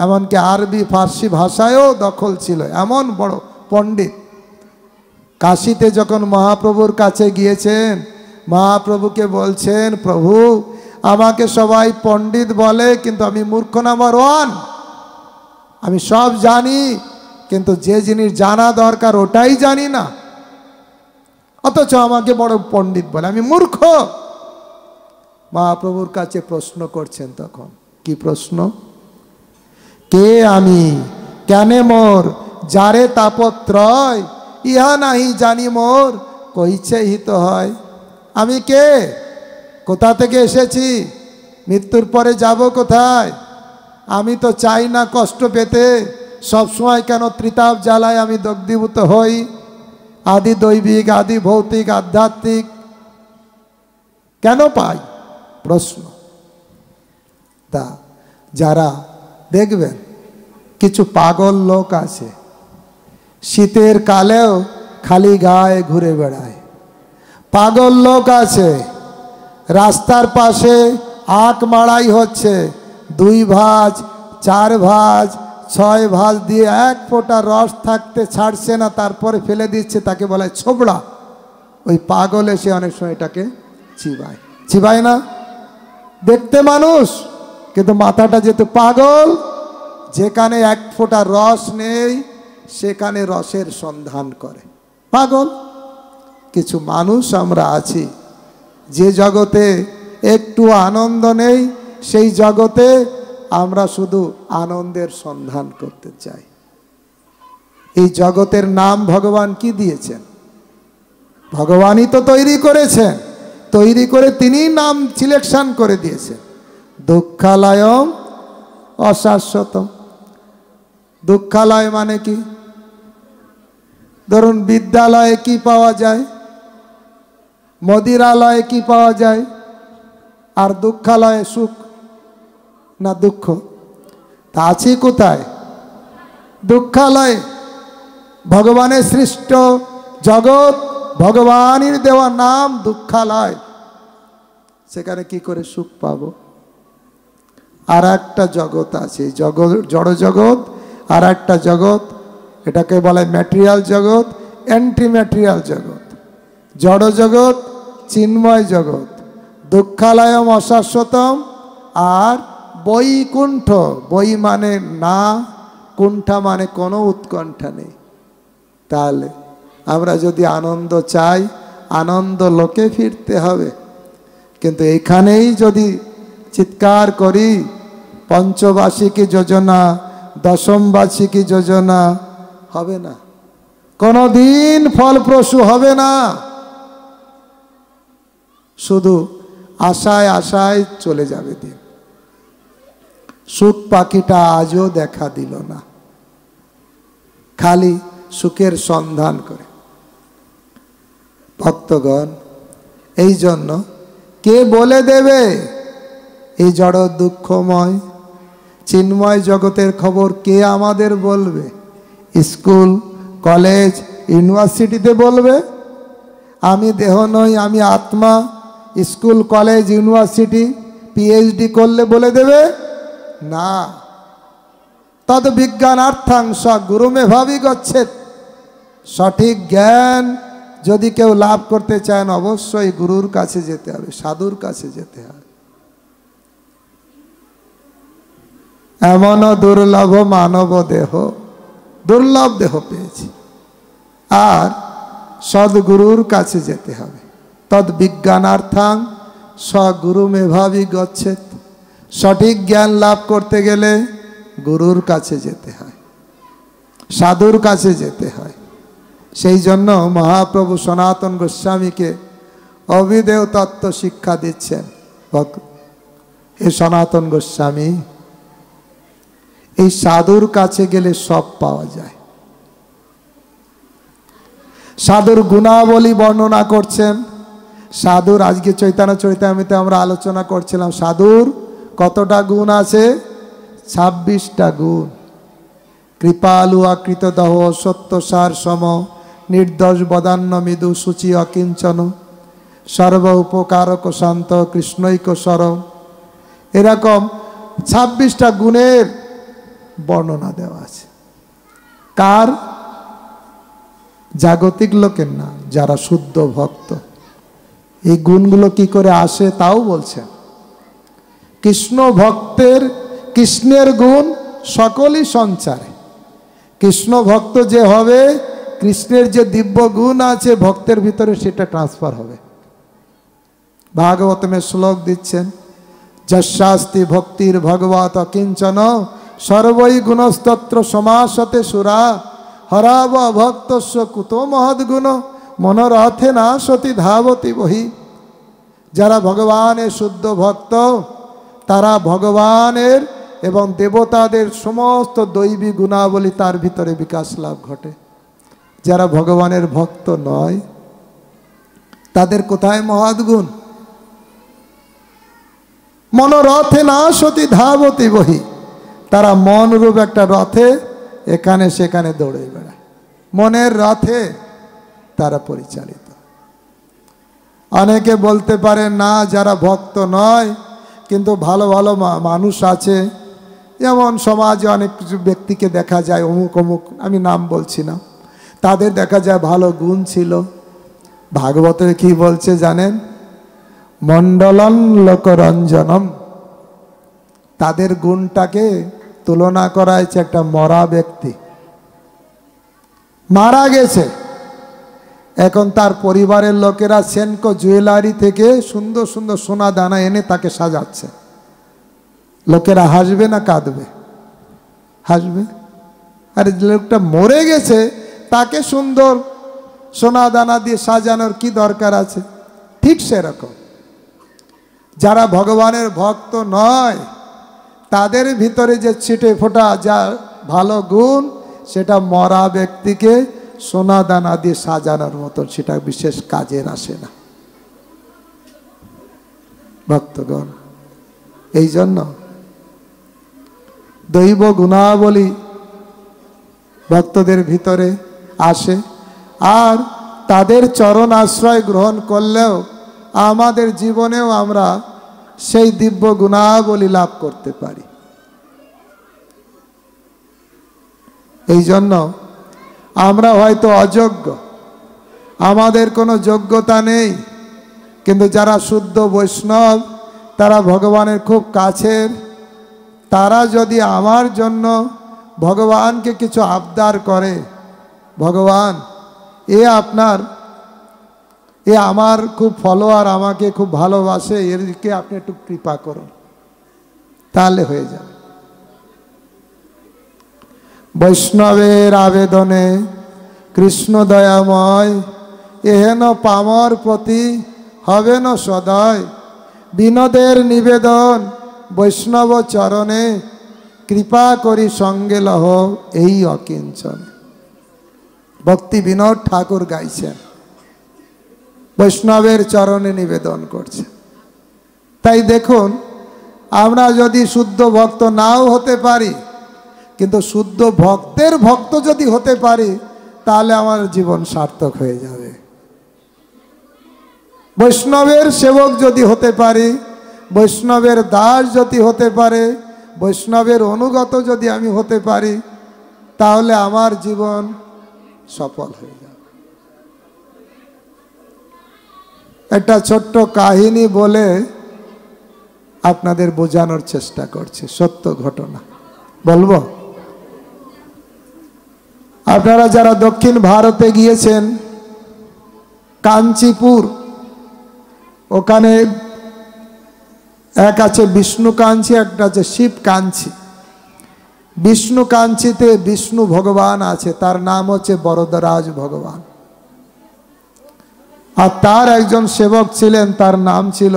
এমনকি আরবি ফার্সি ভাষায়ও দখল ছিল, এমন বড় পণ্ডিত। কাশীতে যখন মহাপ্রভুর কাছে গিয়েছেন, মহাপ্রভুকে বলছেন, প্রভু আমাকে সবাই পণ্ডিত বলে, কিন্তু আমি মূর্খ নাম্বার ওয়ান, আমি সব জানি, কিন্তু যে জিনিস জানা দরকার ওটাই জানি না, অথচ আমাকে বড় পণ্ডিত বলে, আমি মূর্খ। মহাপ্রভুর কাছে প্রশ্ন করছেন, তখন কি প্রশ্ন? কে আমি, কেনে মোর, যারে তাপত্রয়, ইহা নাহি জানি মোর, কইছে হিত হয়। আমি কে, কোথা থেকে এসেছি, মৃত্যুর পরে যাব কোথায়? আমি তো চাই না কষ্ট পেতে, সবসময় কেন ত্রিতাপ জ্বালায় আমি দগ্ধীভূত হই? আদি দৈবিক, আদি ভৌতিক, আধ্যাত্মিক কেন পাই? প্রশ্ন। তা যারা দেখবেন কিছু পাগল লোক আছে, শীতের কালেও খালি গায়ে ঘুরে বেড়ায়। পাগল লোক আছে, রাস্তার পাশে আখ মাড়াই হচ্ছে, 2 ভাঁজ 4 ভাঁজ 6 ভাঁজ দিয়ে এক ফোঁটা রস থাকতে ছাড়ছে না, তারপরে ফেলে দিচ্ছে, তাকে বলা হয় ছোবড়া। ওই পাগল এসে অনেক সময় এটাকে চিবায়, চিবায় না? দেখতে মানুষ, কিন্তু মাথাটা যেহেতু পাগল, যেখানে এক ফোঁটা রস নেই সেখানে রসের সন্ধান করে, পাগল। কিছু মানুষ আমরা আছি, যে জগতে একটু আনন্দ নেই, সেই জগতে আমরা শুধু আনন্দের সন্ধান করতে চাই। এই জগতের নাম ভগবান কি দিয়েছেন? ভগবানই তো তৈরি করেছেন, তৈরি করে তিনি নাম সিলেকশন করে দিয়েছেন, দুঃখালয়ম অশাশ্বতম। দুঃখালয় মানে কি? ধরুন বিদ্যালয়ে কি পাওয়া যায়, মদিরালয়ে কি পাওয়া যায়, আর দুঃখালয়ে সুখ না দুঃখ? তা আছে কোথায়? দুঃখালয়ে। ভগবানের সৃষ্ট জগৎ, ভগবানের দেওয়া নাম দুঃখালয়, সেখানে কি করে সুখ পাবো? আর একটা জগৎ আছে, জগৎ জড় জগৎ, আর একটা জগৎ, এটাকে বলে ম্যাটেরিয়াল জগৎ, অ্যান্টি ম্যাটেরিয়াল জগৎ। জড় জগৎ, চিন্ময় জগৎ, দুঃখালয়ম অশাশ্বতম, আর বৈকুণ্ঠ। বই মানে না, কুণ্ঠা মানে কোনো উৎকণ্ঠা নেই। তাহলে আমরা যদি আনন্দ চাই, আনন্দ লোকে ফিরতে হবে। কিন্তু এইখানেই যদি চিৎকার করি পঞ্চবার্ষিকী যোজনা, দশমবার্ষিকী যোজনা, হবে না, কোনোদিন ফলপ্রসূ হবে না। শুধু আশায় আশায় চলে যাবে দিন। সুখ পাখিটা আজও দেখা দিল না, খালি সুখের সন্ধান করে। ভক্তগণ, এই জন্য কে বলে দেবে এই জড় দুঃখময় চিন্ময় জগতের খবর? কে আমাদের বলবে? স্কুল, কলেজ, ইউনিভার্সিটিতে বলবে? আমি দেহ নই, আমি আত্মা, স্কুল, কলেজ, ইউনিভার্সিটি, পিএইচডি করলে বলে দেবে? না। তদ বিজ্ঞানার্থাংশ গুরুমে ভাবি গচ্ছেত। সঠিক জ্ঞান যদি কেউ লাভ করতে চান অবশ্যই গুরুর কাছে যেতে হবে, সাধুর কাছে যেতে হবে। এমনও দুর্লভ মানব দেহ, দুর্লভ দেহ পেয়েছি, আর সদ্গুরুর কাছে যেতে হবে। তদ বিজ্ঞানার্থাং সগুরু মেভাবি গচ্ছেত। সঠিক জ্ঞান লাভ করতে গেলে গুরুর কাছে যেতে হয়, সাধুর কাছে যেতে হয়। সেই জন্য মহাপ্রভু সনাতন গোস্বামীকে অবিদেয় তত্ত্ব শিক্ষা দিচ্ছেন। হে সনাতন গোস্বামী, এই সাধুর কাছে গেলে সব পাওয়া যায়। সাধুর গুণাবলী বর্ণনা করছেন। সাধুর আজকে চৈতন্য চরিতামৃতে আমরা আলোচনা করছিলাম, সাধুর কতটা গুণ আছে? 26টা গুণ। কৃপালু আকৃত দহ, সত্যসার সম, নির্দোষ বদান্য মৃদু, সূচি অকিঞ্চন, সর্ব উপকারক শান্ত, কৃষ্ণৈক স্বরম। এরকম 26টা গুণের বর্ণনা দেওয়া আছে। কার? জাগতিক লোকের না, যারা শুদ্ধ ভক্ত। এই গুণগুলো কি করে আসে তাও বলছেন। কৃষ্ণ ভক্তের, কৃষ্ণের গুণ সকলই সঞ্চারে। কৃষ্ণ ভক্ত যে হবে, কৃষ্ণের যে দিব্য গুণ আছে ভক্তের ভিতরে সেটা ট্রান্সফার হবে। ভাগবতমের শ্লোক দিচ্ছেন, যশাস্তি ভক্তির ভগবত কিঞ্চন সর্বই গুণস্তত্র সমাসতে সুরা হরাব ভক্তস্য কুতো মহদ্গুণ মনোরথে না সতী ধাবতী বহি। যারা ভগবানের শুদ্ধ ভক্ত তারা ভগবানের এবং দেবতাদের সমস্ত দৈবী গুণাবলী তার ভিতরে বিকাশ লাভ ঘটে। যারা ভগবানের ভক্ত নয় তাদের কোথায় মহদ্গুণ? মনোরথে না সতী ধাবতী বহি। তারা মনরূপ একটা রথে এখানে সেখানে দৌড়ে বেড়ায়, মনের রথে তারা পরিচালিত। অনেকে বলতে পারে না, যারা ভক্ত নয় কিন্তু ভালো ভালো মানুষ আছে, যেমন সমাজে অনেক কিছু ব্যক্তিকে দেখা যায়, অমুক অমুক, আমি নাম বলছি না, তাদের দেখা যায় ভালো গুণ ছিল। ভাগবতে কি বলছে জানেন? মণ্ডলন লোকরঞ্জনম। তাদের গুণটাকে তুলনা করা হয়েছে একটা মরা ব্যক্তি, মারা গেছে, এখন তার পরিবারের লোকেরা সেনকো জুয়েলারি থেকে সুন্দর সুন্দর সোনা দানা এনে তাকে সাজাচ্ছে। লোকেরা হাসবে না কাঁদবে? হাসবে। আরে লোকটা মরে গেছে, তাকে সুন্দর সোনা দানা দিয়ে সাজানোর কি দরকার আছে? ঠিক সেরকম যারা ভগবানের ভক্ত নয় তাদের ভিতরে যে ছিটে ফোটা যা ভালো গুণ, সেটা মরা ব্যক্তিকে সোনা দানা দিয়ে সাজানোর মতো, সেটা বিশেষ কাজের আসে না। ভক্তগণ, এই জন্য দৈব গুণাবলী ভক্তদের ভিতরে আসে, আর তাদের চরণ আশ্রয় গ্রহণ করলেও আমাদের জীবনেও আমরা সেই দিব্য গুণাবলী লাভ করতে পারি। এই জন্য আমরা হয়তো অযোগ্য, আমাদের কোনো যোগ্যতা নেই, কিন্তু যারা শুদ্ধ বৈষ্ণব, তারা ভগবানের খুব কাছের, তারা যদি আমার জন্য ভগবানকে কিছু আবদার করে, ভগবান এ আমার খুব ফলোয়ার, আমাকে খুব ভালোবাসে, এরকে আপনি একটু কৃপা করুন, তাহলে হয়ে যাবে। বৈষ্ণবের আবেদনে কৃষ্ণ দয়াময়, এহেন পামর প্রতি হবে না সদয়। বিনোদের নিবেদন বৈষ্ণব চরণে, কৃপা করি সঙ্গে লহ এই অকিঞ্চন। ভক্তি বিনোদ ঠাকুর গাইছেন, বৈষ্ণবের চরণে নিবেদন করছে। তাই দেখুন, আমরা যদি শুদ্ধ ভক্ত নাও হতে পারি, কিন্তু শুদ্ধ ভক্তের ভক্ত যদি হতে পারি, তাহলে আমার জীবন সার্থক হয়ে যাবে। বৈষ্ণবের সেবক যদি হতে পারি, বৈষ্ণবের দাস যদি হতে পারে, বৈষ্ণবের অনুগত যদি আমি হতে পারি, তাহলে আমার জীবন সফল হয়ে যাবে। একটা ছোট্ট কাহিনী বলে আপনাদের বোঝানোর চেষ্টা করছি, সত্য ঘটনা বলবো। আপনারা যারা দক্ষিণ ভারতে গিয়েছেন, কাঞ্চিপুর, ওখানে এক আছে বিষ্ণু কাঞ্চি, একটা আছে শিব কাঞ্চি। বিষ্ণু কাঞ্চিতে বিষ্ণু ভগবান আছে, তার নাম হচ্ছে বরদরাজ ভগবান। আর তার একজন সেবক ছিলেন, তার নাম ছিল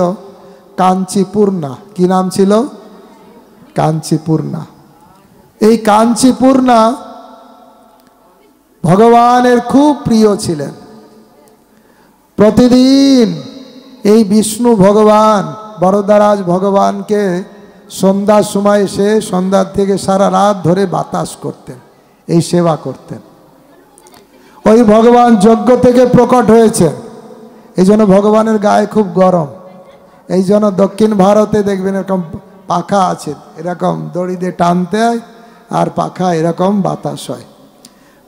কাঞ্চিপূর্ণা। কি নাম ছিল? কাঞ্চিপূর্ণা। এই কাঞ্চিপূর্ণা ভগবানের খুব প্রিয় ছিলেন। প্রতিদিন এই বিষ্ণু ভগবান বরদরাজ ভগবানকে সন্ধ্যার সময় এসে সন্ধ্যার থেকে সারা রাত ধরে বাতাস করতেন, এই সেবা করতেন। ওই ভগবান যজ্ঞ থেকে প্রকট হয়েছেন, এই জন্য ভগবানের গায়ে খুব গরম। এই জন্য দক্ষিণ ভারতে দেখবেন এরকম পাখা আছে, এরকম দড়ি দিয়ে টানতে হয়, আর পাখা এরকম বাতাস হয়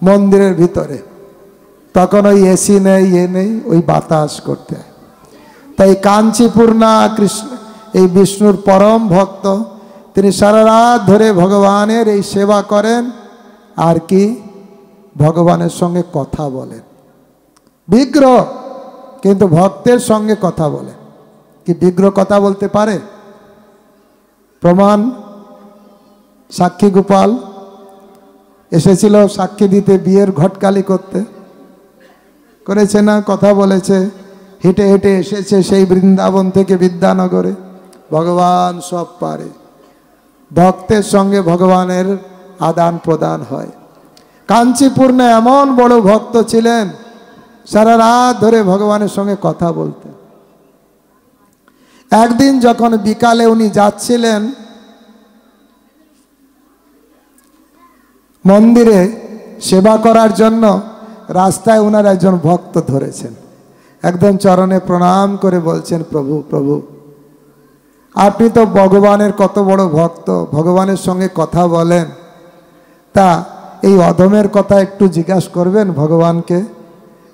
মন্দিরের ভিতরে। তখন ওই এসি নেই, নেই, ওই বাতাস করতে হয়। তাই কাঞ্চিপূর্ণা কৃষ্ণ, এই বিষ্ণুর পরম ভক্ত, তিনি সারা রাত ধরে ভগবানের এই সেবা করেন, আর কি ভগবানের সঙ্গে কথা বলেন। বিগ্রহ কিন্তু ভক্তের সঙ্গে কথা বলেন। কি বিগ্রহ কথা বলতে পারে? প্রমাণ, সাক্ষী গোপাল এসেছিল সাক্ষী দিতে, বিয়ের ঘটকালি করতে, করেছে না? কথা বলেছে, হেঁটে হেঁটে এসেছে সেই বৃন্দাবন থেকে বিদ্যানগরে। ভগবান সব পারে, ভক্তের সঙ্গে ভগবানের আদান প্রদান হয়। কাঞ্চিপূর্ণা এমন বড় ভক্ত ছিলেন, সারা রাত ধরে ভগবানের সঙ্গে কথা বলতেন। একদিন যখন বিকালে উনি যাচ্ছিলেন মন্দিরে সেবা করার জন্য, রাস্তায় ওনার একজন ভক্ত ধরেছেন, একদম চরণে প্রণাম করে বলছেন, প্রভু প্রভু, আপনি তো ভগবানের কত বড় ভক্ত, ভগবানের সঙ্গে কথা বলেন, তা এই অধমের কথা একটু জিজ্ঞাসা করবেন ভগবানকে,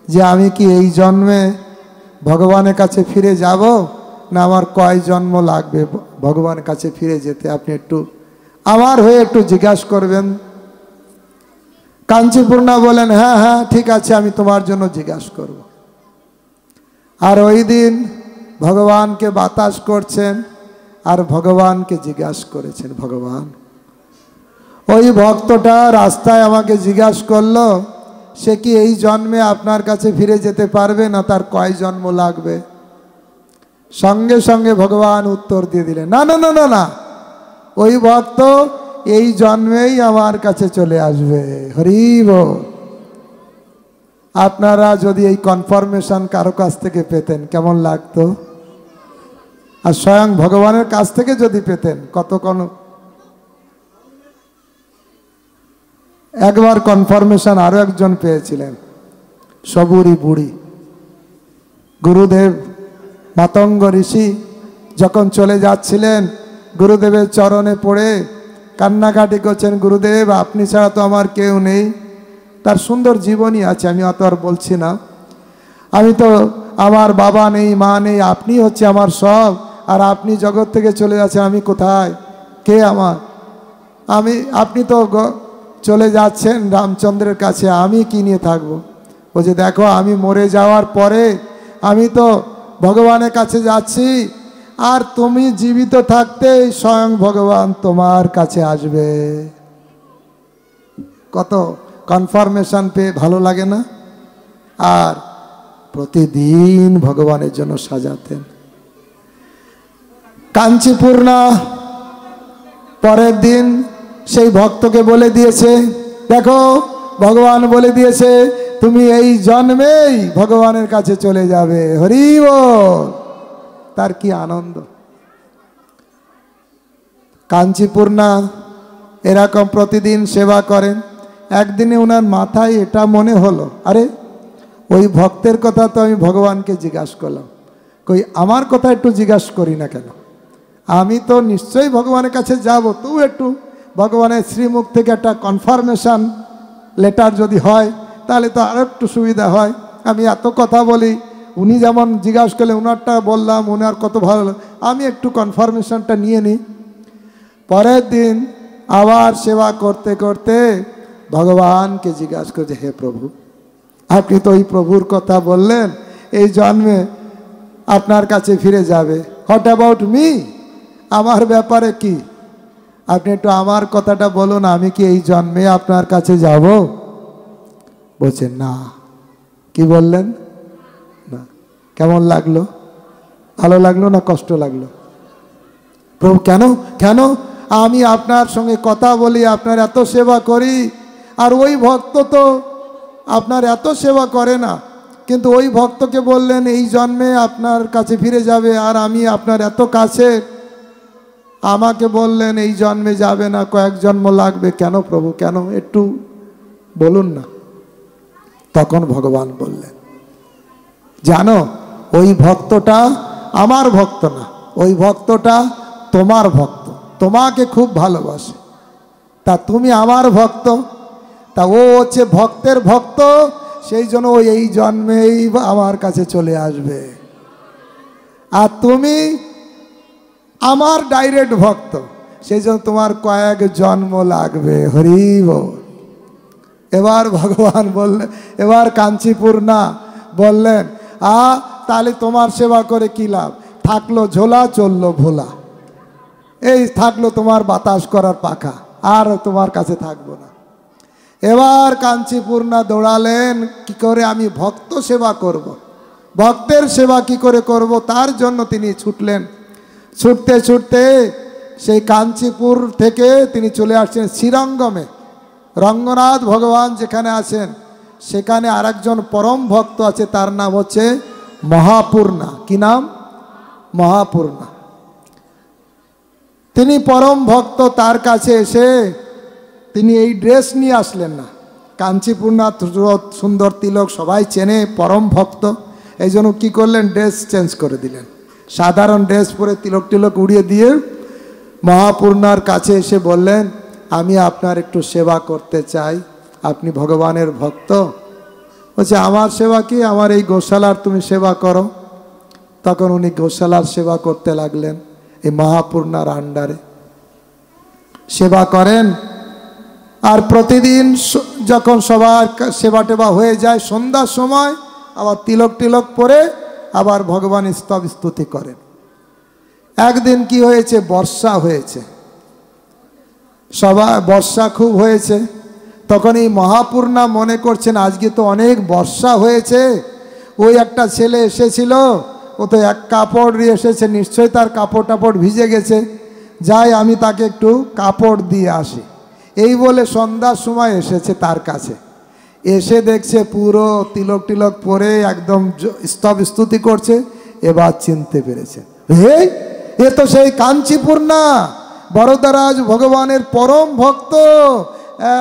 যে আমি কি এই জন্মে ভগবানের কাছে ফিরে যাব, না আমার কয় জন্ম লাগবে ভগবানের কাছে ফিরে যেতে, আপনি একটু আমার হয়ে একটু জিজ্ঞাসা করবেন। কাঞ্চিপূর্ণা বলেন, হ্যাঁ হ্যাঁ ঠিক আছে, আমি তোমার জন্য জিজ্ঞাসা করব। আর ওই দিন ভগবানকে বাতাস করছেন, আর ভগবানকে জিজ্ঞাসা করেছেন, ভগবান ওই ভক্তটা রাস্তায় আমাকে জিজ্ঞাসা করলো, সে কি এই জন্মে আপনার কাছে ফিরে যেতে পারবে, না তার কয় জন্ম লাগবে? সঙ্গে সঙ্গে ভগবান উত্তর দিয়ে দিলেন, না না না না না, ওই ভক্ত এই জন্মেই আমার কাছে চলে আসবে। হরি বল। আপনারা যদি এই কনফার্মেশন কারো কাছ থেকে পেতেন কেমন লাগতো, আর স্বয়ং ভগবানের কাছ থেকে যদি পেতেন কত কোন। একবার কনফার্মেশন আরো একজন পেয়েছিলেন, সবুরি বুড়ি। গুরুদেব মাতঙ্গ ঋষি যখন চলে যাচ্ছিলেন, গুরুদেবের চরণে পড়ে কান্নাকাটি করছেন, গুরুদেব আপনি ছাড়া তো আমার কেউ নেই। তার সুন্দর জীবনী আছে, আমি অত আর বলছি না। আমি তো, আমার বাবা নেই, মা নেই, আপনি হচ্ছে আমার সব, আর আপনি জগৎ থেকে চলে যাচ্ছেন, আমি কোথায়, কে আমার? আপনি তো চলে যাচ্ছেন রামচন্দ্রের কাছে, আমি কি নিয়ে থাকবো? বলছে দেখো আমি মরে যাওয়ার পরে আমি তো ভগবানের কাছে যাচ্ছি, আর তুমি জীবিত থাকতে স্বয়ং ভগবান তোমার কাছে আসবে। কত কনফার্মেশন পেয়ে ভালো লাগে না? আর প্রতিদিন ভগবানের জন্য সাজাতেন। কাঞ্চিপূর্ণা পরের দিন সেই ভক্তকে বলে দিয়েছে, দেখো ভগবান বলে দিয়েছে তুমি এই জন্মেই ভগবানের কাছে চলে যাবে। হরি বল। তার কি আনন্দ! কাঞ্চিপূর্ণা এরকম প্রতিদিন সেবা করেন। একদিনে ওনার মাথায় এটা মনে হলো, আরে ওই ভক্তের কথা তো আমি ভগবানকে জিজ্ঞাসা করলাম, কই আমার কথা একটু জিজ্ঞাসা করি না কেন? আমি তো নিশ্চয়ই ভগবানের কাছে যাব, তো একটু ভগবানের শ্রীমুখ থেকে একটা কনফার্মেশন লেটার যদি হয় তাহলে তো আরও একটু সুবিধা হয়। আমি এত কথা বলি, উনি যেমন জিজ্ঞাসা করলে ওনারটা বললাম, ওনার কত ভালো, আমি একটু কনফার্মেশনটা নিয়ে নিই। পরের দিন আবার সেবা করতে করতে ভগবানকে জিজ্ঞাসা করছে, হে প্রভু, আপনি তো ওই প্রভুর কথা বললেন এই জন্মে আপনার কাছে ফিরে যাবে, হোয়াট অ্যাবাউট মি? আমার ব্যাপারে কি? আপনি একটু আমার কথাটা বলুন, আমি কি এই জন্মে আপনার কাছে যাব? বলছে না। কি বললেন? না। কেমন লাগলো? ভালো লাগলো না কষ্ট লাগলো? প্রভু কেন কেন? আমি আপনার সঙ্গে কথা বলি, আপনার এত সেবা করি, আর ওই ভক্ত তো আপনার এত সেবা করে না, কিন্তু ওই ভক্তকে বললেন এই জন্মে আপনার কাছে ফিরে যাবে, আর আমি আপনার এত কাছে, আমাকে বললেন এই জন্মে যাবে না, কয়েক জন্ম লাগবে। কেন প্রভু কেন? একটু বলুন না। তখন ভগবান বললেন, জানো ওই ভক্তটা আমার ভক্ত না, ওই ভক্তটা তোমার ভক্ত, তোমাকে খুব ভালোবাসে, তা তুমি আমার ভক্ত, তা ও হচ্ছে ভক্তের ভক্ত, সেই জন্য ও এই জন্মেই আমার কাছে চলে আসবে, আর তুমি আমার ডাইরেক্ট ভক্ত, সেই জন্য তোমার কয়েক জন্ম লাগবে। হরি বল। এবার ভগবান বললেন, এবার কাঞ্চিপূর্ণা বললেন, তাহলে তোমার সেবা করে কি লাভ? থাকলো ঝোলা, চললো ভোলা, এই থাকলো তোমার বাতাস করার পাখা, আর তোমার কাছে থাকবো না। এবার কাঞ্চিপূর্ণা দৌড়ালেন, কি করে আমি ভক্ত সেবা করব, ভক্তের সেবা কি করে করব, তার জন্য তিনি ছুটলেন। ছুটতে ছুটতে সেই কাঞ্চিপুর থেকে তিনি চলে আসছেন শ্রীরঙ্গমে। রঙ্গনাথ ভগবান যেখানে আছেন সেখানে আরেকজন পরম ভক্ত আছে, তার নাম হচ্ছে মহাপূর্ণা। কি নাম? মহাপূর্ণা। তিনি পরম ভক্ত, তার কাছে এসে তিনি এই ড্রেস নিয়ে আসলেন না। কাঞ্চিপূর্ণা সুন্দর তিলক, সবাই চেনে, পরম ভক্ত, এই জন্য কী করলেন, ড্রেস চেঞ্জ করে দিলেন। সাধারণ ড্রেস পরে তিলক টিলক উড়িয়ে দিয়ে মহাপূর্ণার কাছে এসে বললেন, আমি আপনার একটু সেবা করতে চাই, আপনি ভগবানের ভক্ত। বলছে আমার সেবা কি, আমার এই গোশালার তুমি সেবা করো। তখন উনি গোশালার সেবা করতে লাগলেন, এই মহাপূর্ণার আন্ডারে সেবা করেন। আর প্রতিদিন যখন সবার সেবা টেবা হয়ে যায়, সন্ধ্যার সময় আবার তিলক টিলক পরে আবার ভগবান স্তব স্তুতি করেন। একদিন কি হয়েছে, বর্ষা হয়েছে, সবাই বর্ষা খুব হয়েছে। তখন এই মহাপূর্ণা মনে করছেন আজকে তো অনেক বর্ষা হয়েছে, ওই একটা ছেলে এসেছিল, ও তো এক কাপড় দিয়ে এসেছে, নিশ্চয়ই তার কাপড় টাপড় ভিজে গেছে, যাই আমি তাকে একটু কাপড় দিয়ে আসি। এই বলে সন্ধ্যার সময় এসেছে তার কাছে, এসে দেখছে পুরো তিলক টিলক পরে একদম স্তব স্তুতি করছে। এবার চিনতে পেরেছে, এ তো সেই কাঞ্চিপূর্ণা, বরদরাজ ভগবানের পরম ভক্ত।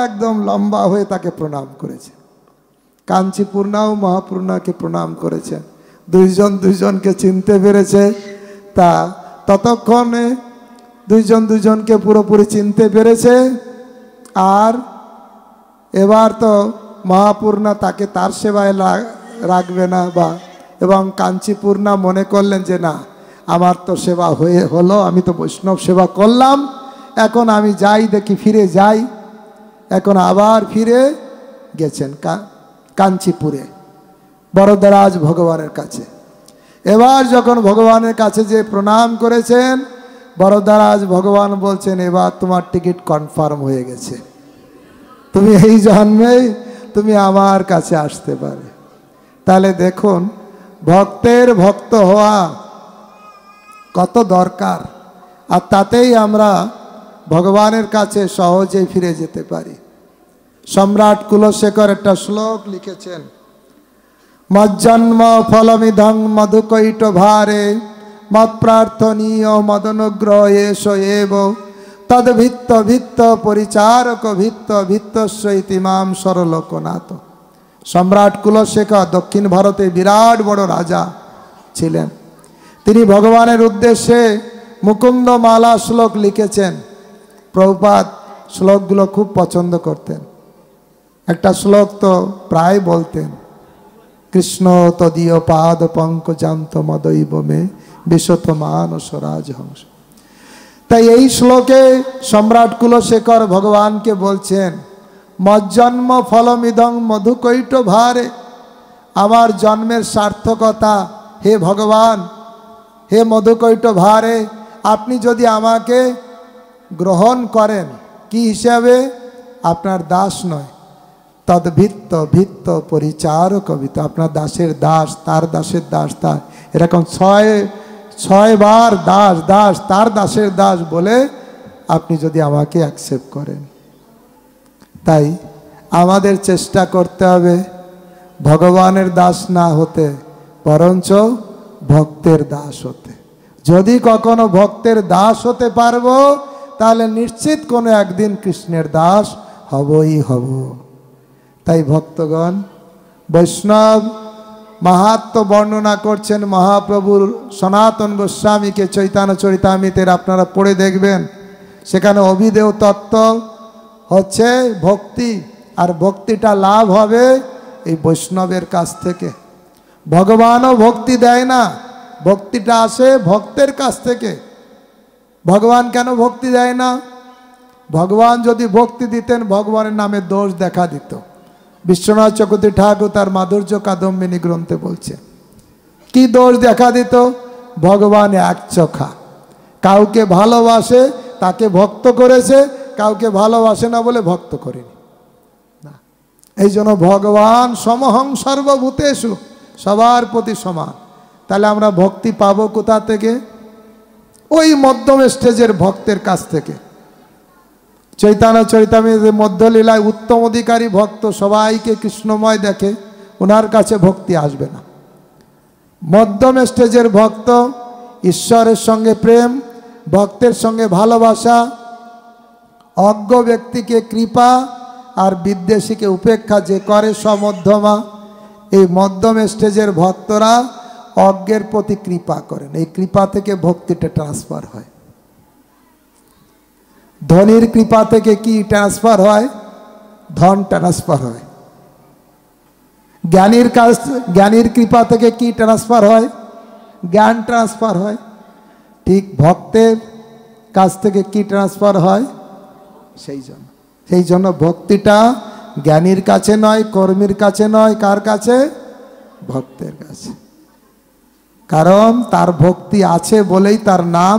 একদম লম্বা হয়ে তাকে প্রণাম করেছে। কাঞ্চিপূর্ণাও মহাপূর্ণাকে প্রণাম করেছে, দুইজন দুইজনকে চিনতে পেরেছে। তা ততক্ষণে দুইজন দুইজনকে পুরোপুরি চিনতে পেরেছে। আর এবার তো মহাপূর্ণা তাকে তার সেবায় রাখবে না, বা এবং কাঞ্চিপূর্ণা মনে করলেন যে না, আমার তো সেবা হলো, আমি তো বৈষ্ণব সেবা করলাম, এখন আমি যাই, দেখি ফিরে যাই। এখন আবার ফিরে গেছেন কাঞ্চিপুরে বরদরাজ ভগবানের কাছে। এবার যখন ভগবানের কাছে যে প্রণাম করেছেন, বরদরাজ ভগবান বলছেন, এবার তোমার টিকিট কনফার্ম হয়ে গেছে, তুমি এই জন্মেই তুমি আমার কাছে আসতে পারে। তাহলে দেখুন ভক্তের ভক্ত হওয়া কত দরকার, আর তাতেই আমরা ভগবানের কাছে সহজেই ফিরে যেতে পারি। সম্রাট কুলশেখর একটা শ্লোক লিখেছেন, মজ্জন্ম ফলমিদং মধুকৈট ভারে মৎপ্রার্থনীয় মদনুগ্রহ এষ এব তদ্ভিত্ত ভিত্ত পরিচারক ভিত্ত ভিত্তস্য ইতিমাম সরলোকনাথ। সম্রাট কুলশেখর দক্ষিণ ভারতে বিরাট বড় রাজা ছিলেন। তিনি ভগবানের উদ্দেশ্যে মুকুন্দ মালা শ্লোক লিখেছেন। প্রভুপাদ শ্লোকগুলো খুব পছন্দ করতেন। একটা শ্লোক তো প্রায় বলতেন, কৃষ্ণ তদীয় পাদ পঙ্কজান্ত মদৈব মে বিশত মানস রাজহংস। তাই এই শ্লোকে সম্রাট কুলশেখর ভগবানকে বলছেন, মজ্জন্ম ফলমিদং মধুকৈট ভারে, আমার জন্মের সার্থকতা হে ভগবান, হে মধুকৈট ভারে, আপনি যদি আমাকে গ্রহণ করেন কি হিসাবে? আপনার দাস নয়, তদ্ভিত্ত ভিত্ত পরিচারক ভিত্ত, আপনার দাসের দাস, তার দাসের দাস, তার এরকম ছয় বার দাস দাস তার দাসের দাস বলে আপনি যদি আমাকে অ্যাকসেপ্ট করেন। তাই আমাদের চেষ্টা করতে হবে ভগবানের দাস না হতে, বরঞ্চ ভক্তের দাস হতে। যদি কখনো ভক্তের দাস হতে পারবো, তাহলে নিশ্চিত কোনো একদিন কৃষ্ণের দাস হবই হব। তাই ভক্তগণ, বৈষ্ণব মাহাত্ম্য বর্ণনা করছেন মহাপ্রভুর সনাতন গোস্বামীকে চৈতন্য চরিতামৃতের আপনারা পড়ে দেখবেন। সেখানে অভিদেয় তত্ত্ব হচ্ছে ভক্তি, আর ভক্তিটা লাভ হবে এই বৈষ্ণবের কাছ থেকে। ভগবানও ভক্তি দেয় না, ভক্তিটা আসে ভক্তের কাছ থেকে। ভগবান কেন ভক্তি দেয় না? ভগবান যদি ভক্তি দিতেন, ভগবানের নামে দোষ দেখা দিত। বিশ্বনাথ চক্রবর্তী ঠাকুর তার মাধুর্য কাদম্বিনী গ্রন্থে বলছে, কি দোষ দেখা দিত? ভগবান এক চোখা, কাউকে ভালোবাসে তাকে ভক্ত করেছে, কাউকে ভালোবাসে না বলে ভক্ত করেনি না। এই জন্য ভগবান সমহং সর্বভূতেষু, সবার প্রতি সমান। তাহলে আমরা ভক্তি পাবো কোথা থেকে? ওই মধ্যম স্টেজের ভক্তের কাছ থেকে। চৈতন্য চরিতামৃতের মধ্যলীলায় উত্তম অধিকারী ভক্ত সবাইকে কৃষ্ণময় দেখে, ওনার কাছে ভক্তি আসবে না। মধ্যম স্টেজের ভক্ত ঈশ্বরের সঙ্গে প্রেম, ভক্তের সঙ্গে ভালোবাসা, অজ্ঞ ব্যক্তিকে কৃপা আর বিদ্বেষীকে উপেক্ষা যে করে সমধ্যমা, এই মধ্যম স্টেজের ভক্তরা অজ্ঞের প্রতি কৃপা করেন। এই কৃপা থেকে ভক্তিটা ট্রান্সফার হয়। ধনীর কৃপা থেকে কি ট্রান্সফার হয়? ধন ট্রান্সফার হয়। জ্ঞানীর কৃপা থেকে কি ট্রান্সফার হয়? জ্ঞান ট্রান্সফার হয়। ঠিক ভক্তের কাছ থেকে কি ট্রান্সফার হয়? সেই জন্য ভক্তিটা জ্ঞানীর কাছে নয়, কর্মীর কাছে নয়, কার কাছে? ভক্তের কাছে। কারণ তার ভক্তি আছে বলেই তার নাম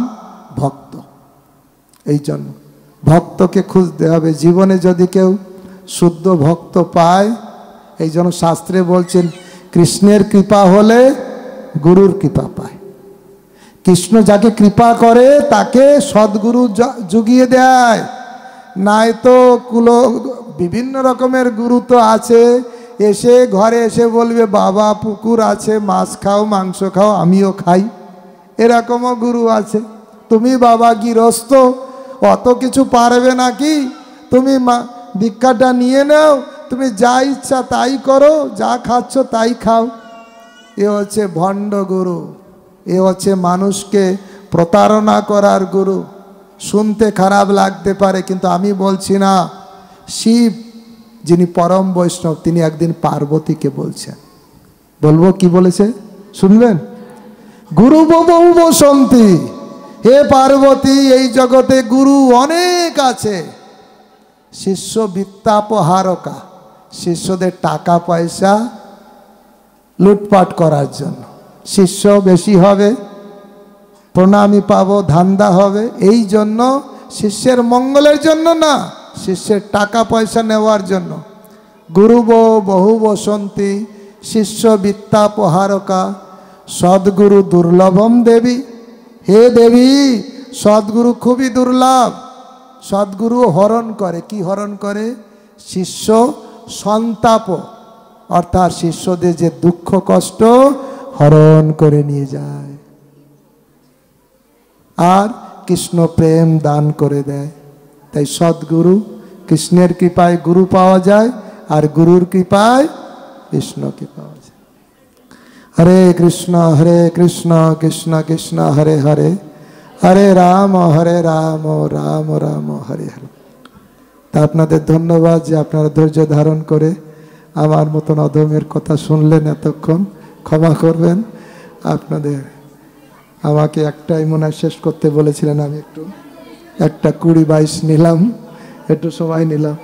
ভক্ত। এই জন্য ভক্তকে খুঁজতে হবে। জীবনে যদি কেউ শুদ্ধ ভক্ত পায়, এই জন্য শাস্ত্রে বলছেন কৃষ্ণের কৃপা হলে গুরুর কৃপা পায়। কৃষ্ণ যাকে কৃপা করে তাকে সদ্গুরু জুগিয়ে দেয়। নাই তো বিভিন্ন রকমের গুরু তো আছে, এসে ঘরে এসে বলবে বাবা পুকুর আছে, মাছ খাও, মাংস খাও, আমিও খাই। এরকমও গুরু আছে। তুমি বাবা গৃহস্থ, অত কিছু পারবে নাকি? তুমি ভিক্ষাটা নিয়ে নাও, তুমি যা ইচ্ছা তাই করো, যা খাচ্ছ তাই খাও। এ হচ্ছে ভণ্ড গুরু, এ হচ্ছে মানুষকে প্রতারণা করার গুরু। শুনতে খারাপ লাগতে পারে, কিন্তু আমি বলছি না। শিব যিনি পরম বৈষ্ণব, তিনি একদিন পার্বতীকে বলছেন, বলবো কি বলেছে শুনবেন? গুরু বহু বসন্তি, হে পার্বতী, এই জগতে গুরু অনেক আছে, শিষ্য বিত্তাপহারকা, শিষ্যদের টাকা পয়সা লুটপাট করার জন্য। শিষ্য বেশি হবে, প্রণামী পাবো, ধান্দা হবে, এই জন্য, শিষ্যের মঙ্গলের জন্য না, শিষ্যের টাকা পয়সা নেওয়ার জন্য। গুরুব বহু বসন্তি শিষ্য বিত্তাপহারকা সদ্গুরু দুর্লভম দেবী। হে দেবী, সদ্গুরু খুবই দুর্লভ। সদ্গুরু হরণ করে, কি হরণ করে? শিষ্য সন্তাপ, অর্থাৎ শিষ্যদের যে দুঃখ কষ্ট হরণ করে নিয়ে যায়, আর কৃষ্ণ প্রেম দান করে দেয়। তাই সদ্গুরু, কৃষ্ণের কৃপায় গুরু পাওয়া যায়, আর গুরুর কৃপায় কৃষ্ণকে পাওয়া যায়। হরে কৃষ্ণ কৃষ্ণ কৃষ্ণ হরে হরে, হরে রাম রাম রাম হরে হরে। তা আপনাদের ধন্যবাদ যে আপনারা ধৈর্য ধারণ করে আমার মতন অধমের কথা শুনলেন এতক্ষণ। ক্ষমা করবেন আপনাদের। আমাকে একটাই মনে হয় শেষ করতে বলেছিলেন, আমি একটু একটা 20-22 নিলাম, একটু সময় নিলাম।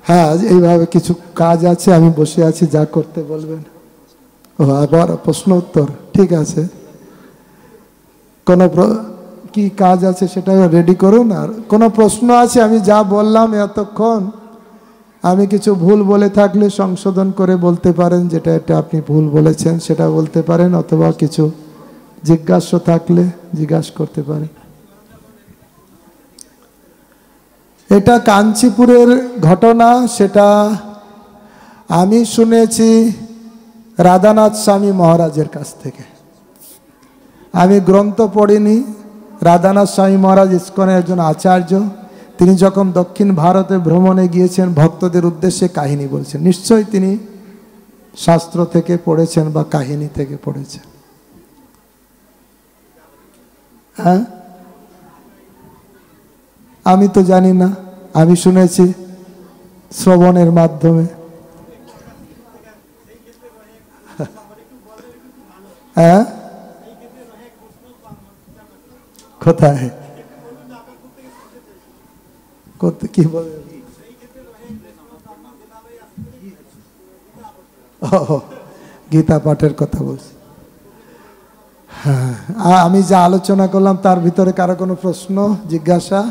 হ্যাঁ, এইভাবে কিছু কাজ আছে, আমি বসে আছি, যা করতে বলবেন। ও আবার প্রশ্ন উত্তর, ঠিক আছে। কোনো কি কাজ আছে সেটা রেডি করুন। আর কোনো প্রশ্ন আছে? আমি যা বললাম এতক্ষণ, আমি কিছু ভুল বলে থাকলে সংশোধন করে বলতে পারেন, যেটা এটা আপনি ভুল বলেছেন সেটা বলতে পারেন, অথবা কিছু জিজ্ঞাসা থাকলে জিজ্ঞাসা করতে পারেন। এটা কাঞ্চিপুরের ঘটনা, সেটা আমি শুনেছি রাধানাথ স্বামী মহারাজের কাছ থেকে। আমি গ্রন্থ পড়িনি। রাধানাথ স্বামী মহারাজ ইস্কনের একজন আচার্য। তিনি যখন দক্ষিণ ভারতে ভ্রমণে গিয়েছেন, ভক্তদের উদ্দেশ্যে কাহিনী বলছেন। নিশ্চয়ই তিনি শাস্ত্র থেকে পড়েছেন বা কাহিনী থেকে পড়েছেন। হ্যাঁ, আমি তো জানি না, আমি শুনেছি শ্রবণের মাধ্যমে। হ্যাঁ, কোথায় কি বলে? গীতা পাঠের কথা বলছি। হ্যাঁ, আমি যা আলোচনা করলাম তার ভিতরে কারো কোনো প্রশ্ন জিজ্ঞাসা?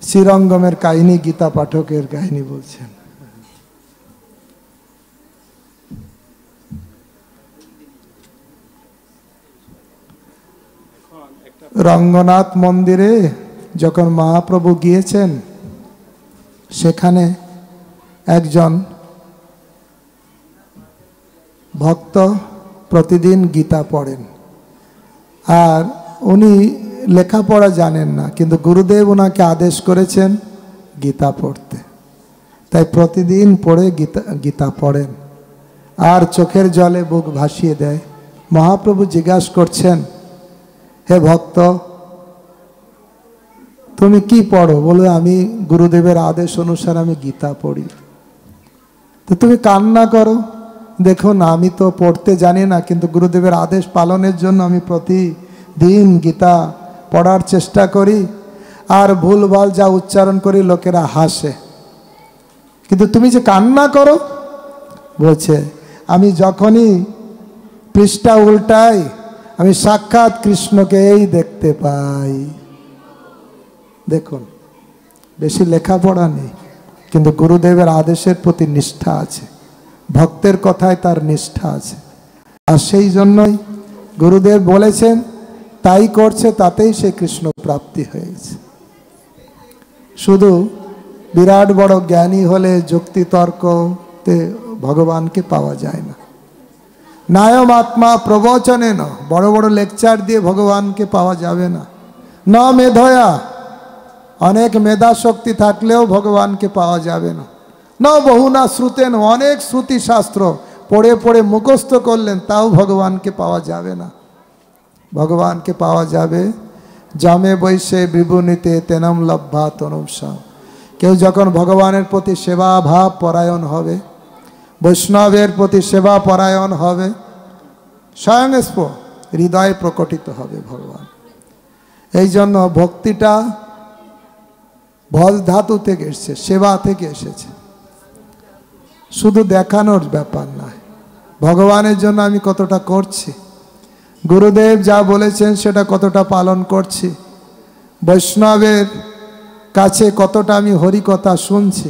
শ্রীরঙ্গমের কাহিনী, গীতা পাঠকের কাহিনী বলছেন। রঙ্গনাথ মন্দিরে যখন মহাপ্রভু গিয়েছেন, সেখানে একজন ভক্ত প্রতিদিন গীতা পড়েন, আর উনি লেখাপড়া জানেন না, কিন্তু গুরুদেব ওনাকে আদেশ করেছেন গীতা পড়তে। তাই প্রতিদিন পড়ে গীতা পড়েন, আর চোখের জলে বুক ভাসিয়ে দেয়। মহাপ্রভু জিজ্ঞাসা করছেন, হে ভক্ত, তুমি কি পড়ো? বলে, আমি গুরুদেবের আদেশ অনুসারে আমি গীতা পড়ি। তো তুমি কান্না করো? দেখুন, আমি তো পড়তে জানি না, কিন্তু গুরুদেবের আদেশ পালনের জন্য আমি প্রতিদিন গীতা পড়ার চেষ্টা করি, আর ভুলভাল যা উচ্চারণ করি লোকেরা হাসে, কিন্তু তুমি যে কান্না করো? বলছে, আমি যখনই পৃষ্ঠা উল্টাই, আমি সাক্ষাৎ কৃষ্ণকেই দেখতে পাই। দেখুন, বেশি লেখাপড়া নেই, কিন্তু গুরুদেবের আদেশের প্রতি নিষ্ঠা আছে, ভক্তের কথায় তার নিষ্ঠা আছে। আর সেই জন্যই গুরুদেব বলেছেন, তাই করছে, তাতেই সে কৃষ্ণ প্রাপ্তি হয়ে গেছে। শুধু বিরাট বড় জ্ঞানী হলে যুক্তি তর্কতে ভগবানকে পাওয়া যায় না। নায়ম আত্মা প্রবচনে না, বড় বড় লেকচার দিয়ে ভগবানকে পাওয়া যাবে না। না মেধয়া, অনেক মেধা শক্তি থাকলেও ভগবানকে পাওয়া যাবে না। না বহু না শ্রুতেন, অনেক শ্রুতি শাস্ত্র পড়ে পড়ে মুখস্থ করলেন, তাও ভগবানকে পাওয়া যাবে না। ভগবানকে পাওয়া যাবে জামে বৈশে বিভূনিতে তেনম লব্ধা তনুষা। কেউ যখন ভগবানের প্রতি সেবা ভাব পরায়ণ হবে, বৈষ্ণবের প্রতি সেবা পরায়ণ হবে, স্বয়ংস্ফ হৃদয়ে প্রকটিত হবে ভগবান। এই জন্য ভক্তিটা ভজ ধাতু থেকে এসেছে, সেবা থেকে এসেছে। শুধু দেখানোর ব্যাপার নয়, ভগবানের জন্য আমি কতটা করছি, গুরুদেব যা বলেছেন সেটা কতটা পালন করছি, বৈষ্ণবের কাছে কতটা আমি হরিকথা শুনছি,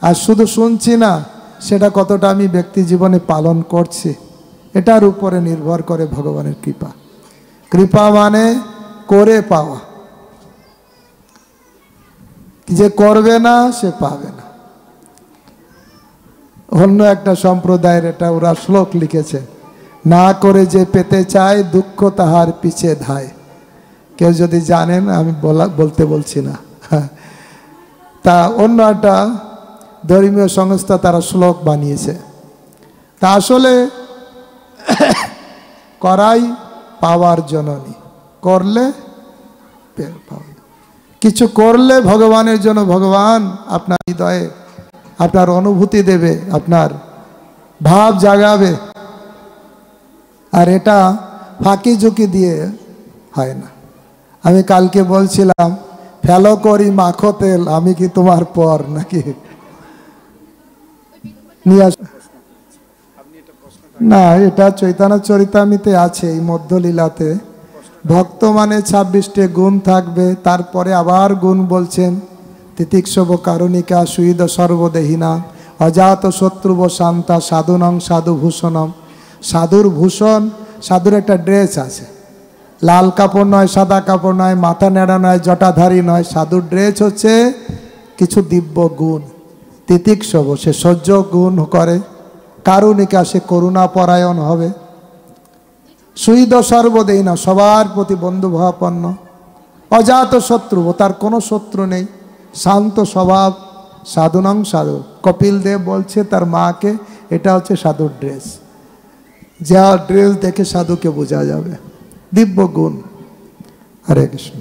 আর শুধু শুনছি না, সেটা কতটা আমি ব্যক্তি জীবনে পালন করছি, এটার উপরে নির্ভর করে ভগবানের কৃপা। কৃপা মানে করে পাওয়া, যে করবে না সে পাবে না। অন্য একটা সম্প্রদায়ের এটা ওরা শ্লোক লিখেছে, না করে যে পেতে চায় দুঃখ তাহার পিছে ধায়। কেউ যদি জানেন, আমি বলতে বলছি না। তা অন্য একটা ধর্মীয় সংস্থা তারা শ্লোক বানিয়েছে। তা আসলে করাই পাওয়ার জননী, করলে পাবে। কিছু করলে ভগবানের জন্য ভগবান আপনার হৃদয়ে আপনার অনুভূতি দেবে, আপনার ভাব জাগাবে। আর এটা ফাঁকি ঝুঁকি দিয়ে হয় না। আমি কালকে বলছিলাম, ফেলো করি মাখো তেল, আমি কি তোমার পর নাকি? নিয়ে আস না, এটা চৈতন্য চরিতামৃতে আছে। এই মধ্যলীলাতে ভক্ত মানে 26টে গুণ থাকবে, তারপরে আবার গুণ বলছেন, তিতিক্ষব কারুণিকা সুহৃদ সর্বদেহিনা অজাত শত্রুব শান্তা সাধুনং সাধুভূষণম। সাধুর ভূষণ, সাধুর একটা ড্রেস আছে, লাল কাপড় নয়, সাদা কাপড় নয়, মাথা নেড়া নয়, জটাধারী নয়। সাধুর ড্রেস হচ্ছে কিছু দিব্য গুণ। তিতিক্ষব, সে সহ্য গুণ করে। কারুণিকা, সে করুণাপরায়ণ হবে। সুহৃদ সর্বদেহিনা, সবার প্রতি বন্ধুভাবাপন্ন। অজাত শত্রু, তার কোনো শত্রু নেই। শান্ত স্বভাব, সাধুনং সাধু। কপিল দেব বলছে তার মাকে, এটা হচ্ছে সাধুর ড্রেস। যা ড্রেস দেখে সাধুকে বোঝা যাবে, দিব্য গুণ। হরে কৃষ্ণ।